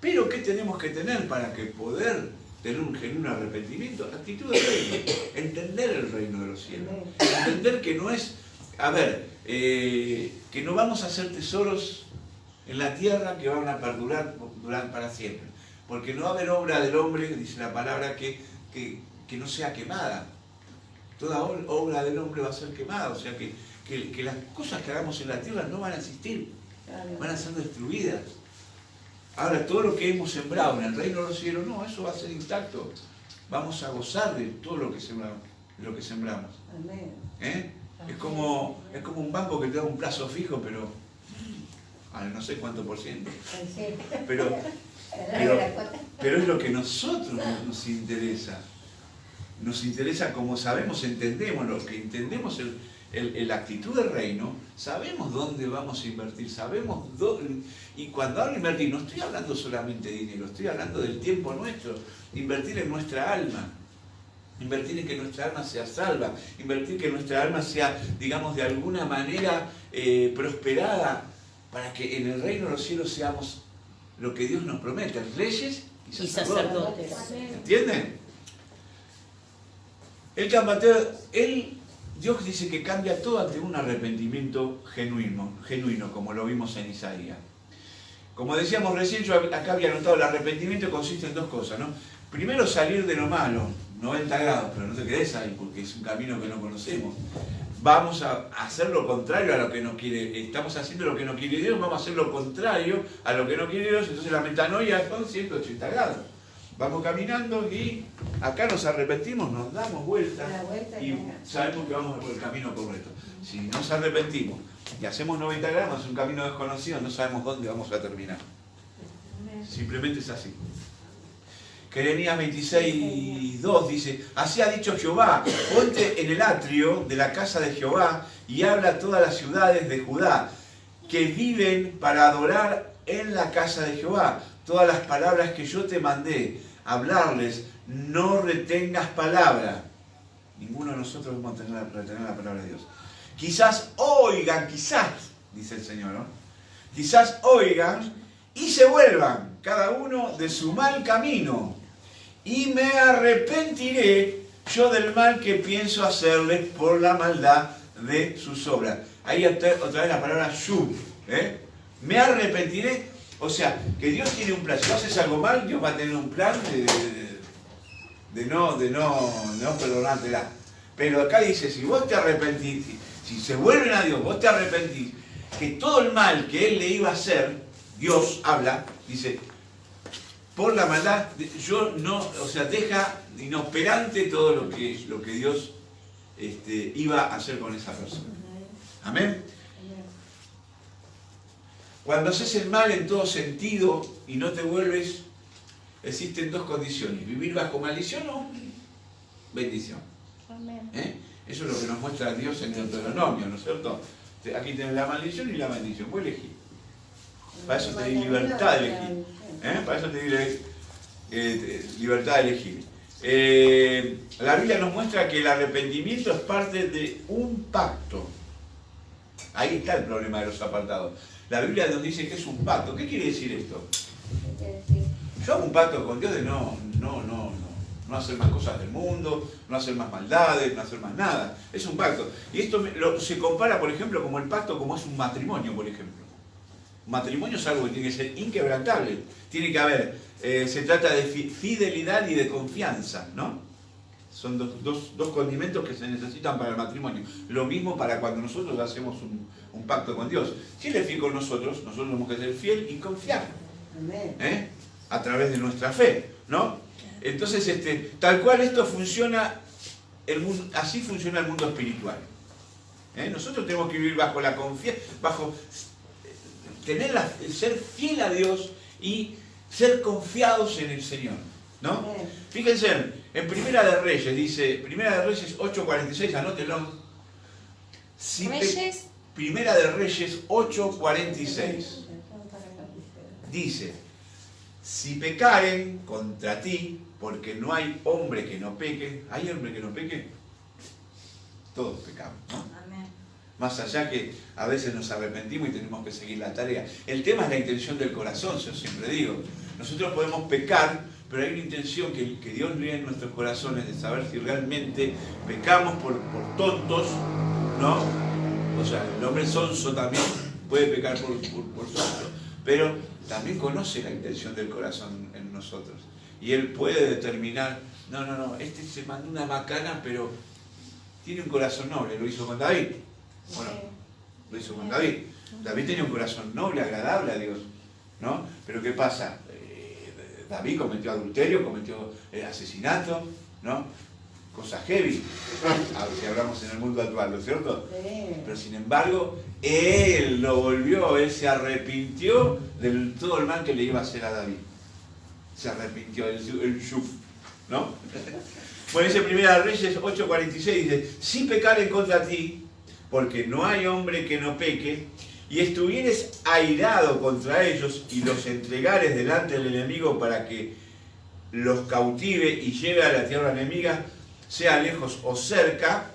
Pero ¿qué tenemos que tener para que poder tener un genuino arrepentimiento? Actitud de reino, entender el reino de los cielos, entender que no es, que no vamos a hacer tesoros en la tierra que van a perdurar para siempre, porque no va a haber obra del hombre, dice la palabra, que no sea quemada. Toda obra del hombre va a ser quemada, o sea que las cosas que hagamos en la tierra no van a existir, van a ser destruidas. Ahora, todo lo que hemos sembrado en el reino de los cielos, no, eso va a ser intacto. Vamos a gozar de todo lo que sembramos. ¿Eh? Es como un banco que te da un plazo fijo, pero al no sé cuánto por ciento. Pero es lo que nosotros nos interesa. Nos interesa, como sabemos, entendemos, lo que entendemos la actitud del reino, sabemos dónde vamos a invertir, sabemos dónde, y cuando hablo de invertir, no estoy hablando solamente de dinero, estoy hablando del tiempo nuestro, invertir en nuestra alma, invertir en que nuestra alma sea salva, invertir que nuestra alma sea, digamos, de alguna manera prosperada, para que en el reino de los cielos seamos lo que Dios nos promete, reyes y sacerdotes. ¿Entienden? Dios dice que cambia todo ante un arrepentimiento genuino, como lo vimos en Isaías. Como decíamos recién, yo acá había anotado, el arrepentimiento consiste en dos cosas, ¿no? Primero, salir de lo malo, 90 grados, pero no te quedes ahí, porque es un camino que no conocemos. Vamos a hacer lo contrario a lo que nos quiere, estamos haciendo lo que no quiere Dios, vamos a hacer lo contrario a lo que no quiere Dios, entonces la metanoia son 180 grados. Vamos caminando y acá nos arrepentimos, nos damos vuelta y sabemos que vamos por el camino correcto. Si nos arrepentimos y hacemos 90 grados, es un camino desconocido, no sabemos dónde vamos a terminar. Simplemente es así. Jeremías 26:2 dice: así ha dicho Jehová, ponte en el atrio de la casa de Jehová y habla a todas las ciudades de Judá que viven para adorar en la casa de Jehová. Todas las palabras que yo te mandé hablarles, no retengas palabra. Ninguno de nosotros vamos a retener la palabra de Dios. Quizás oigan, quizás, dice el Señor, ¿no? Quizás oigan y se vuelvan, cada uno de su mal camino. Y me arrepentiré yo del mal que pienso hacerles por la maldad de sus obras. Ahí otra vez la palabra shub, ¿eh? Me arrepentiré. O sea, que Dios tiene un plan. Si no haces algo mal, Dios va a tener un plan de no perdonártela. Pero acá dice, si vos te arrepentís, si se vuelven a Dios, vos te arrepentís, que todo el mal que Él le iba a hacer, Dios habla, dice, por la maldad, yo no, o sea, deja inoperante todo lo que Dios iba a hacer con esa persona. Amén. Cuando haces el mal en todo sentido y no te vuelves, existen dos condiciones: vivir bajo maldición o bendición. ¿Eh? Eso es lo que nos muestra Dios en Deuteronomio, ¿no es cierto? Aquí tenés la maldición y la bendición, vos elegís. Para eso te di libertad de elegir. Para eso te di libertad de elegir. La Biblia nos muestra que el arrepentimiento es parte de un pacto. Ahí está el problema de los apartados. La Biblia nos dice que es un pacto. ¿Qué quiere decir esto? Yo hago un pacto con Dios de no No hacer más cosas del mundo, no hacer más maldades, no hacer más nada. Es un pacto. Y esto se compara, por ejemplo, como el pacto, como es un matrimonio, por ejemplo. Un matrimonio es algo que tiene que ser inquebrantable. Tiene que haber, se trata de fidelidad y de confianza, ¿no? Son dos condimentos que se necesitan para el matrimonio. Lo mismo para cuando nosotros hacemos un pacto con Dios. Si Él es fiel con nosotros, nosotros tenemos que ser fiel y confiar. A través de nuestra fe, ¿no? Entonces, tal cual esto funciona, así funciona el mundo espiritual. Nosotros tenemos que vivir bajo la confianza, ser fiel a Dios y ser confiados en el Señor, ¿no? Fíjense, en Primera de Reyes, dice, Primera de Reyes 8:46, anótenlo. Reyes. Primera de Reyes 8:46. Dice, si pecaren contra ti, porque no hay hombre que no peque. ¿Hay hombre que no peque? Todos pecamos, ¿no? Amén. Más allá que a veces nos arrepentimos y tenemos que seguir la tarea. El tema es la intención del corazón, yo siempre digo. Nosotros podemos pecar, pero hay una intención que Dios lee en nuestros corazones de saber si realmente pecamos por tontos, ¿no? O sea, el hombre sonso también puede pecar por sonso, pero también conoce la intención del corazón en nosotros. Y Él puede determinar, no, este se mandó una macana, pero tiene un corazón noble. Lo hizo con David. Bueno, lo hizo con David. David tenía un corazón noble, agradable a Dios, ¿no? Pero ¿qué pasa? David cometió adulterio, cometió asesinato, ¿no? Cosas heavy, si hablamos en el mundo actual, ¿no es cierto? Pero sin embargo, él lo volvió, él se arrepintió de todo el mal que le iba a hacer a David. Se arrepintió, el shuf, ¿no? Bueno, dice Primera de Reyes 8:46, dice, si pecaren contra ti, porque no hay hombre que no peque, y estuvieres airado contra ellos y los entregares delante del enemigo para que los cautive y lleve a la tierra enemiga, sea lejos o cerca,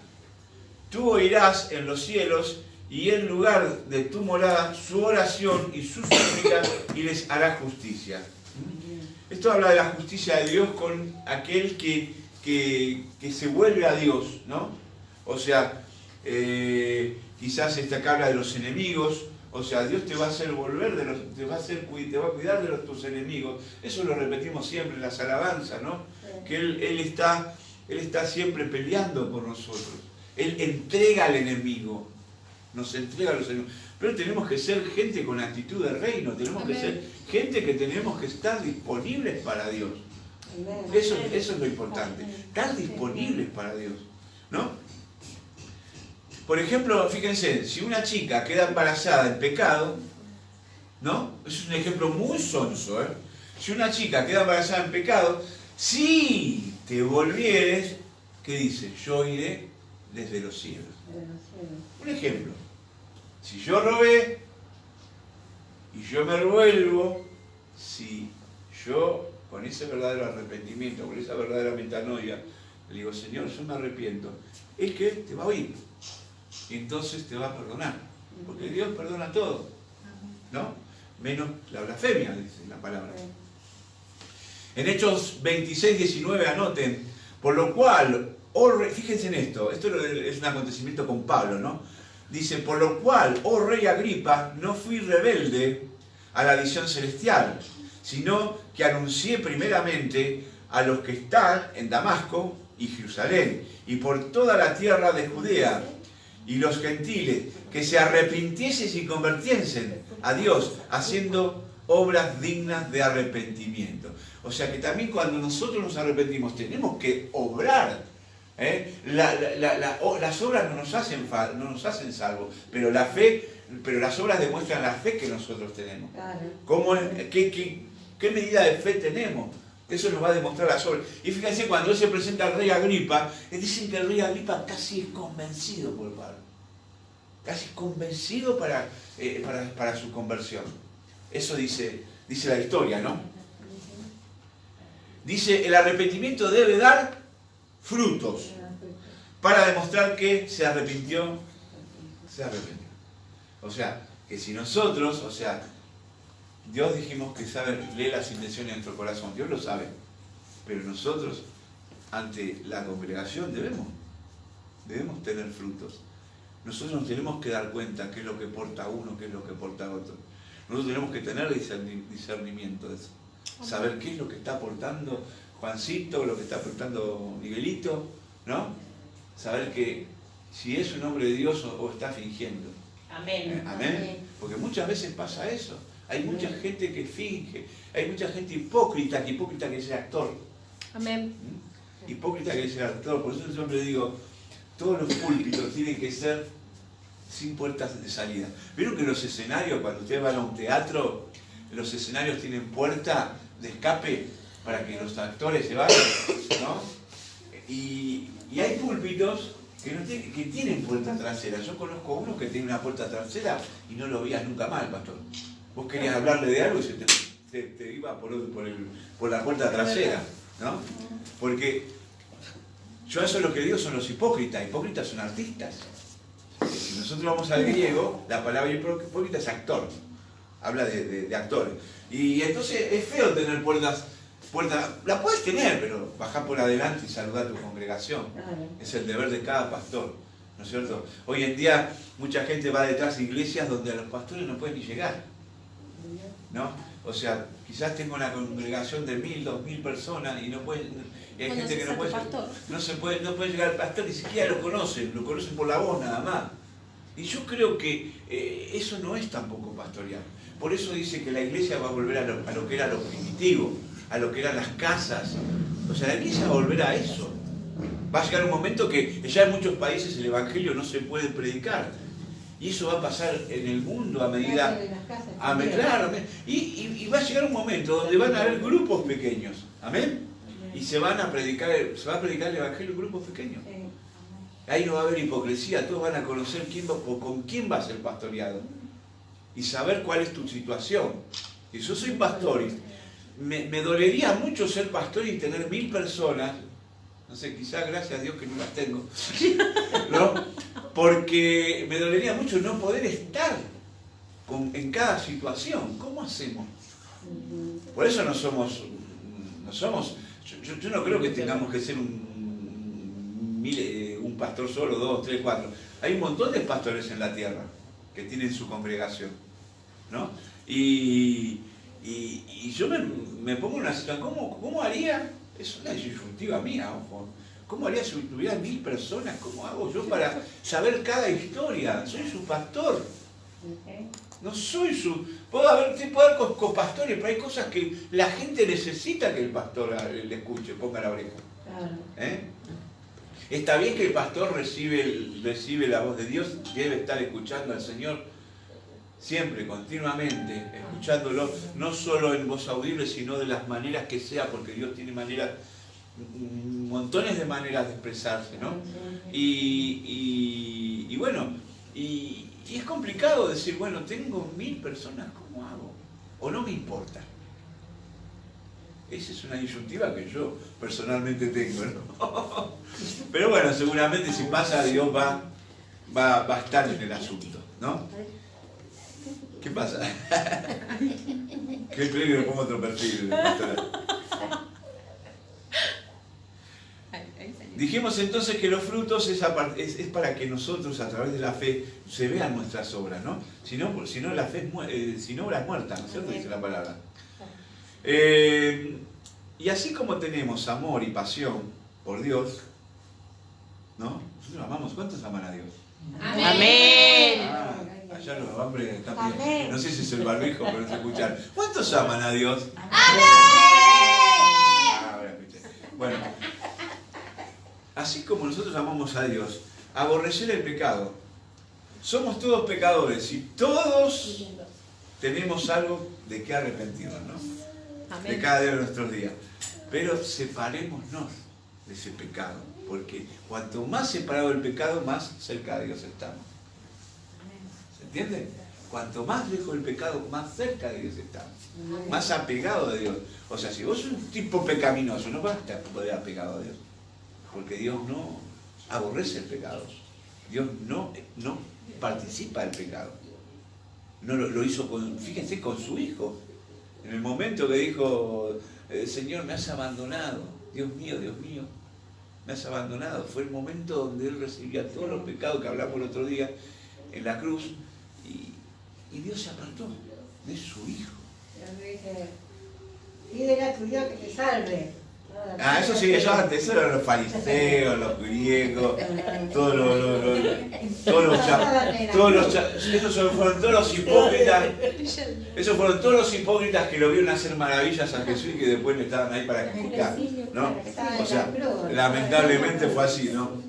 tú oirás en los cielos y en lugar de tu morada su oración y su súplica y les hará justicia. Esto habla de la justicia de Dios con aquel que se vuelve a Dios, ¿no? O sea, quizás acá habla de los enemigos, o sea, Dios te va a hacer volver, te va a cuidar de tus enemigos. Eso lo repetimos siempre en las alabanzas, ¿no? Que Él está siempre peleando por nosotros. Él entrega al enemigo, nos entrega a los enemigos. Pero tenemos que ser gente con actitud de reino, tenemos que ser gente que tenemos que estar disponibles para Dios. Eso es lo importante, estar disponibles para Dios, ¿no? Por ejemplo, fíjense, si una chica queda embarazada en pecado, ¿no? Es un ejemplo muy sonso, ¿eh? Si una chica queda embarazada en pecado, si te volvieres, ¿qué dice? Yo iré desde los cielos. Un ejemplo. Si yo robé y yo me vuelvo, si yo con ese verdadero arrepentimiento, con esa verdadera metanoia, le digo, Señor, yo me arrepiento, es que te va a oír. Y entonces te va a perdonar. Porque Dios perdona todo, ¿no? Menos la blasfemia, dice la palabra. En Hechos 26:19 anoten, por lo cual, fíjense en esto es un acontecimiento con Pablo, ¿no? Dice, por lo cual, oh rey Agripa, no fui rebelde a la visión celestial, sino que anuncié primeramente a los que están en Damasco y Jerusalén, y por toda la tierra de Judea, y los gentiles, que se arrepintiesen y convirtiesen a Dios, haciendo obras dignas de arrepentimiento. O sea que también cuando nosotros nos arrepentimos tenemos que obrar. Las obras no nos hacen salvos, pero las obras demuestran la fe que nosotros tenemos. ¿Qué medida de fe tenemos? Eso nos va a demostrar las obras. Y fíjense, cuando él se presenta al rey Agripa, dicen que el rey Agripa casi es convencido por Pablo. Casi convencido para su conversión. Eso dice la historia, ¿no? Dice, el arrepentimiento debe dar frutos para demostrar que se arrepintió. O sea, que si nosotros, Dios dijimos que lee las intenciones de nuestro corazón, Dios lo sabe, pero nosotros ante la congregación debemos tener frutos. Nosotros nos tenemos que dar cuenta qué es lo que porta uno, qué es lo que porta otro. Nosotros tenemos que tener discernimiento de eso. Saber qué es lo que está aportando Juancito, lo que está aportando Miguelito, ¿no? Saber que si es un hombre de Dios o está fingiendo. Amén. Amén. Porque muchas veces pasa eso. Hay mucha gente que finge, hay mucha gente hipócrita que es actor. Amén. Hipócrita que es actor. Por eso yo siempre digo, todos los púlpitos tienen que ser sin puertas de salida. ¿Vieron que los escenarios, cuando ustedes van a un teatro, los escenarios tienen puerta de escape para que los actores se vayan, ¿no? Y hay púlpitos que tienen puerta trasera. Yo conozco uno que tiene una puerta trasera y no lo veías nunca más, pastor. Vos querías hablarle de algo y se te iba por la puerta trasera, ¿no? Porque yo eso lo que digo son los hipócritas. Hipócritas son artistas. Si nosotros vamos al griego, la palabra hipócrita es actor. Habla de actores. Y entonces es feo tener puertas. La puedes tener, pero bajá por adelante y saludá a tu congregación. Es el deber de cada pastor, ¿no es cierto? Hoy en día mucha gente va detrás de iglesias donde los pastores no pueden ni llegar, ¿no? O sea, quizás tengo una congregación de 1000, 2000 personas y no pueden, y hay gente que no puede llegar al pastor, ni siquiera lo conocen por la voz nada más. Y yo creo que eso no es tampoco pastorear. Por eso dice que la iglesia va a volver a lo que era lo primitivo, a lo que eran las casas. O sea, la iglesia va a volver a eso. Va a llegar un momento que ya en muchos países el evangelio no se puede predicar. Y eso va a pasar en el mundo a medida... Claro, y va a llegar un momento donde van a haber grupos pequeños. ¿Amén? Y se va a predicar el evangelio en grupos pequeños. Ahí no va a haber hipocresía, todos van a conocer con quién va a ser pastoreado. Y saber cuál es tu situación. Si yo soy pastor, me dolería mucho ser pastor y tener 1000 personas, no sé, quizás gracias a Dios que no las tengo, ¿no? Porque me dolería mucho no poder estar en cada situación. ¿Cómo hacemos? Por eso no somos yo no creo que tengamos que ser un pastor solo, 2, 3, 4. Hay un montón de pastores en la tierra que tienen su congregación, ¿no? Y yo me pongo en una situación, ¿cómo haría? Es una disyuntiva mía, ojo. ¿Cómo haría si tuviera 1000 personas? ¿Cómo hago yo para saber cada historia? Soy su pastor. No soy su... Puedo haber copastores, pero hay cosas que la gente necesita que el pastor le escuche, ponga la oreja. Está bien que el pastor recibe la voz de Dios, debe estar escuchando al Señor siempre, continuamente, escuchándolo, no solo en voz audible, sino de las maneras que sea, porque Dios tiene montones de maneras de expresarse, ¿no? Y bueno, y es complicado decir, bueno, tengo 1000 personas, ¿cómo hago? O no me importa. Esa es una disyuntiva que yo personalmente tengo, ¿no? Pero bueno, seguramente si pasa, Dios va a estar en el asunto, ¿no? ¿Qué pasa? ¿Qué creo que me pongo otro perfil? Dijimos entonces que los frutos es para que nosotros a través de la fe se vean nuestras obras, ¿no? Si no la fe sin obra es muerta, ¿no es cierto? Dice la palabra. Y así como tenemos amor y pasión por Dios, ¿no? Nosotros amamos. ¿Cuántos aman a Dios? Amén. Allá los hombres están pidiendo. No sé si es el barbijo, pero no se escuchan. ¿Cuántos aman a Dios? ¡Amén! Bueno, así como nosotros amamos a Dios, aborrecer el pecado. Somos todos pecadores y todos tenemos algo de qué arrepentirnos, ¿no? Amén. De cada día de nuestros días. Pero separémonos de ese pecado, porque cuanto más separado del pecado, más cerca de Dios estamos. ¿Se entiende? Cuanto más lejos del pecado, más cerca de Dios estamos. Más apegado a Dios. O sea, si vos sos un tipo pecaminoso, no vas a poder apegado a Dios. Porque Dios no aborrece el pecado. Dios no participa del pecado. No lo hizo fíjense, con su Hijo. En el momento que dijo, Señor, me has abandonado. Dios mío, me has abandonado. Fue el momento donde Él recibía todos los pecados que hablamos el otro día en la cruz, y Dios se apartó de su Hijo. Pídele a tu Dios que te salve. Eso sí, eso antes, eso eran los fariseos, los griegos, todos esos fueron todos los hipócritas. Esos fueron todos los hipócritas que lo vieron hacer maravillas a Jesús y que después le estaban ahí para criticar, ¿no? O sea, lamentablemente fue así, ¿no?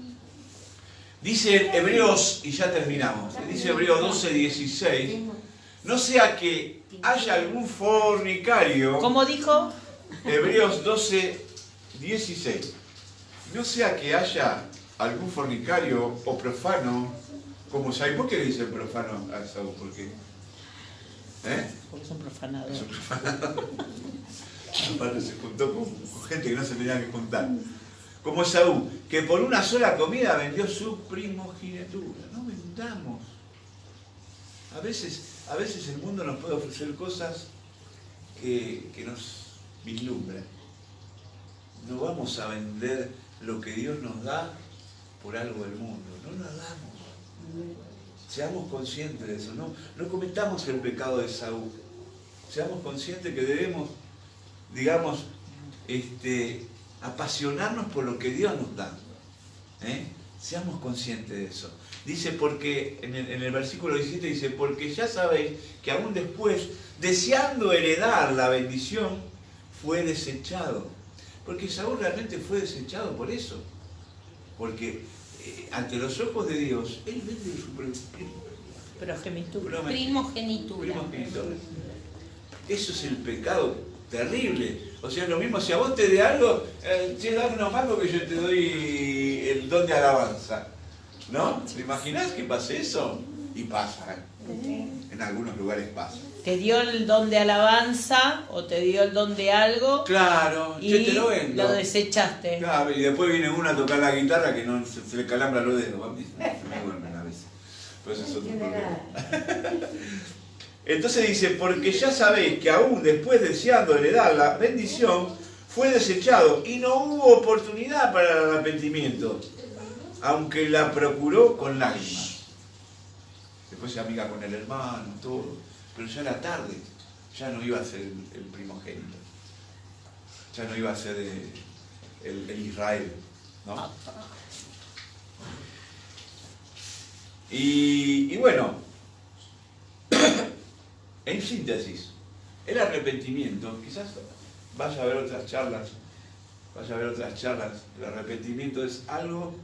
Dice Hebreos, y ya terminamos, dice Hebreos 12:16, no sea que haya algún fornicario. ¿Cómo dijo? Hebreos 12:16. No sea que haya algún fornicario o profano como Saúl. ¿Por qué le dicen profano a Saúl? ¿Por qué? Porque son profanados. Es un profanador. Aparte se juntó con gente que no se tenía que juntar. Como Saúl, que por una sola comida vendió su primogenitura. No vendamos. A veces el mundo nos puede ofrecer cosas que nos vislumbran. No vamos a vender lo que Dios nos da por algo del mundo. No lo hagamos. Seamos conscientes de eso. No cometamos el pecado de Saúl. Seamos conscientes que debemos, digamos, apasionarnos por lo que Dios nos da. Seamos conscientes de eso. Dice, porque en el versículo 17 dice, porque ya sabéis que aún después, deseando heredar la bendición, fue desechado. Porque Saúl realmente fue desechado por eso. Porque ante los ojos de Dios, él vende su primogenitura. Eso es el pecado terrible. O sea, lo mismo, si a vos te de algo, che, dame unos mangos que yo te doy el don de alabanza. ¿No? ¿Te imaginás que pase eso? Y pasa, en algunos lugares pasa. Te dio el don de alabanza o te dio el don de algo. Claro, y te lo vendo. Lo desechaste. Claro, y después viene uno a tocar la guitarra que no se le calambra los dedos. Se me duermen a veces. Pero eso es otro problema. Entonces dice, porque ya sabéis que aún después deseando heredar la bendición, fue desechado y no hubo oportunidad para el arrepentimiento, aunque la procuró con lágrimas. Después se amiga con el hermano, todo, pero ya era tarde, ya no iba a ser el primogénito, ya no iba a ser el Israel, ¿no? Y bueno, en síntesis, el arrepentimiento, quizás vaya a haber otras charlas, el arrepentimiento es algo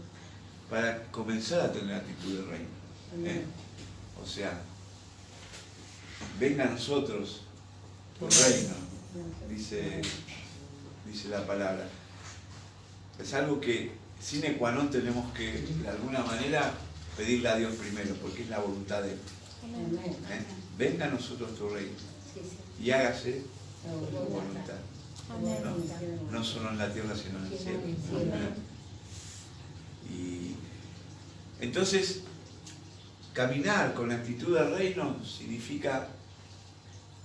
para comenzar a tener actitud de reino. O sea, venga a nosotros tu reino, dice la palabra. Es algo que sine qua non tenemos que, de alguna manera, pedirle a Dios primero, porque es la voluntad de Él. Venga a nosotros tu reino y hágase tu voluntad. No solo en la tierra, sino en el cielo. Y entonces, caminar con la actitud del reino significa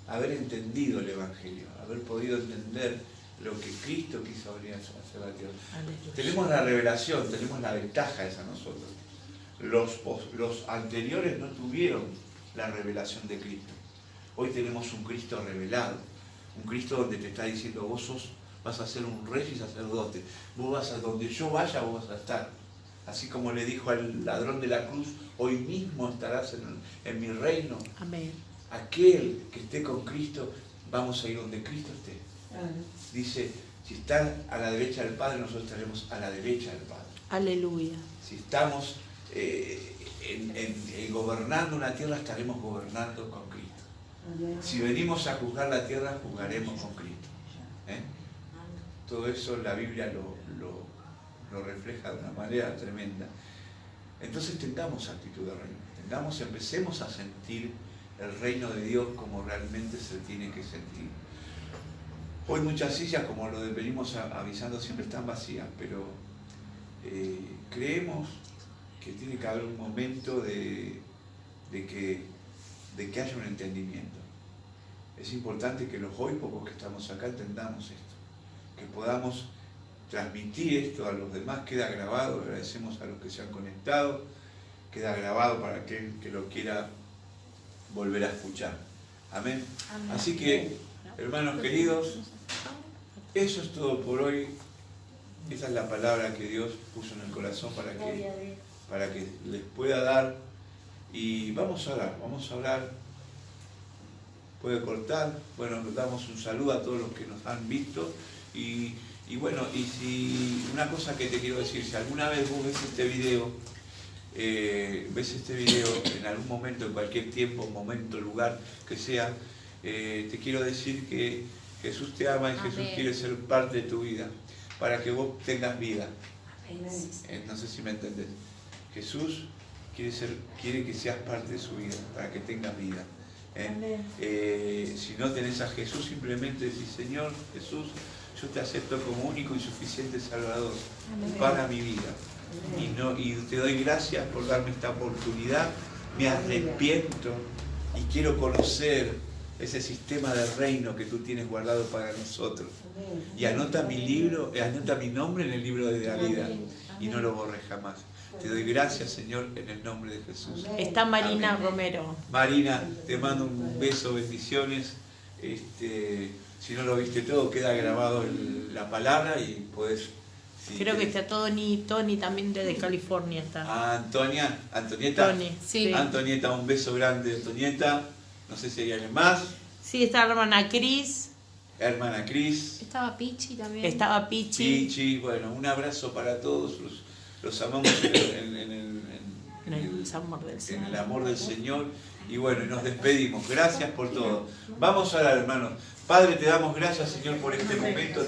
haber entendido el Evangelio, haber podido entender lo que Cristo quiso venir a hacer la tierra. Aleluya. Tenemos la revelación, tenemos la ventaja esa nosotros. Los anteriores no tuvieron la revelación de Cristo. Hoy tenemos un Cristo revelado, un Cristo donde te está diciendo, vas a ser un rey y sacerdote, vos vas a donde yo vaya, vos vas a estar. Así como le dijo al ladrón de la cruz, hoy mismo estarás en mi reino. Amén. Aquel que esté con Cristo, vamos a ir donde Cristo esté. Dice, si está a la derecha del Padre, nosotros estaremos a la derecha del Padre. Aleluya. Si estamos gobernando una tierra, estaremos gobernando con Cristo. Si venimos a juzgar la tierra, juzgaremos con Cristo. Todo eso la Biblia lo refleja de una manera tremenda. Entonces tengamos actitud de reino, empecemos a sentir el reino de Dios como realmente se tiene que sentir. Hoy muchas sillas, como lo venimos avisando, siempre están vacías, pero creemos que tiene que haber un momento de que haya un entendimiento. Es importante que los hoy pocos que estamos acá entendamos esto, que podamos transmití esto a los demás, queda grabado, agradecemos a los que se han conectado, queda grabado para aquel que lo quiera volver a escuchar. Amén. Así que, hermanos queridos, eso es todo por hoy. Esa es la palabra que Dios puso en el corazón para que les pueda dar. Y vamos a hablar. Puede cortar. Bueno, nos damos un saludo a todos los que nos han visto. Y bueno, y si una cosa que te quiero decir, si alguna vez vos ves este video en algún momento, en cualquier tiempo, momento, lugar que sea, te quiero decir que Jesús te ama y Jesús quiere ser parte de tu vida, para que vos tengas vida. No sé si me entendés. Jesús quiere que seas parte de su vida, para que tengas vida. Si no tenés a Jesús, simplemente decís: Señor Jesús, yo te acepto como único y suficiente Salvador para mi vida. Y te doy gracias por darme esta oportunidad. Me arrepiento y quiero conocer ese sistema de reino que tú tienes guardado para nosotros. Y anota mi nombre en el libro de la vida y no lo borres jamás. Te doy gracias, Señor, en el nombre de Jesús. Está Marina Amén. Romero. Marina, te mando un beso, bendiciones. Si no lo viste todo, queda grabado la palabra y podés... Creo que está Tony también desde California está. Antonieta. Tony, sí. Antonieta, un beso grande, Antonieta. No sé si hay alguien más. Sí, está hermana Cris. Hermana Cris. Estaba Pichi también. Estaba Pichi. Pichi, bueno, un abrazo para todos. Los amamos en el amor del Señor. Y bueno, nos despedimos. Gracias por todo. Vamos a orar, hermanos. Padre, te damos gracias, Señor, por este momento.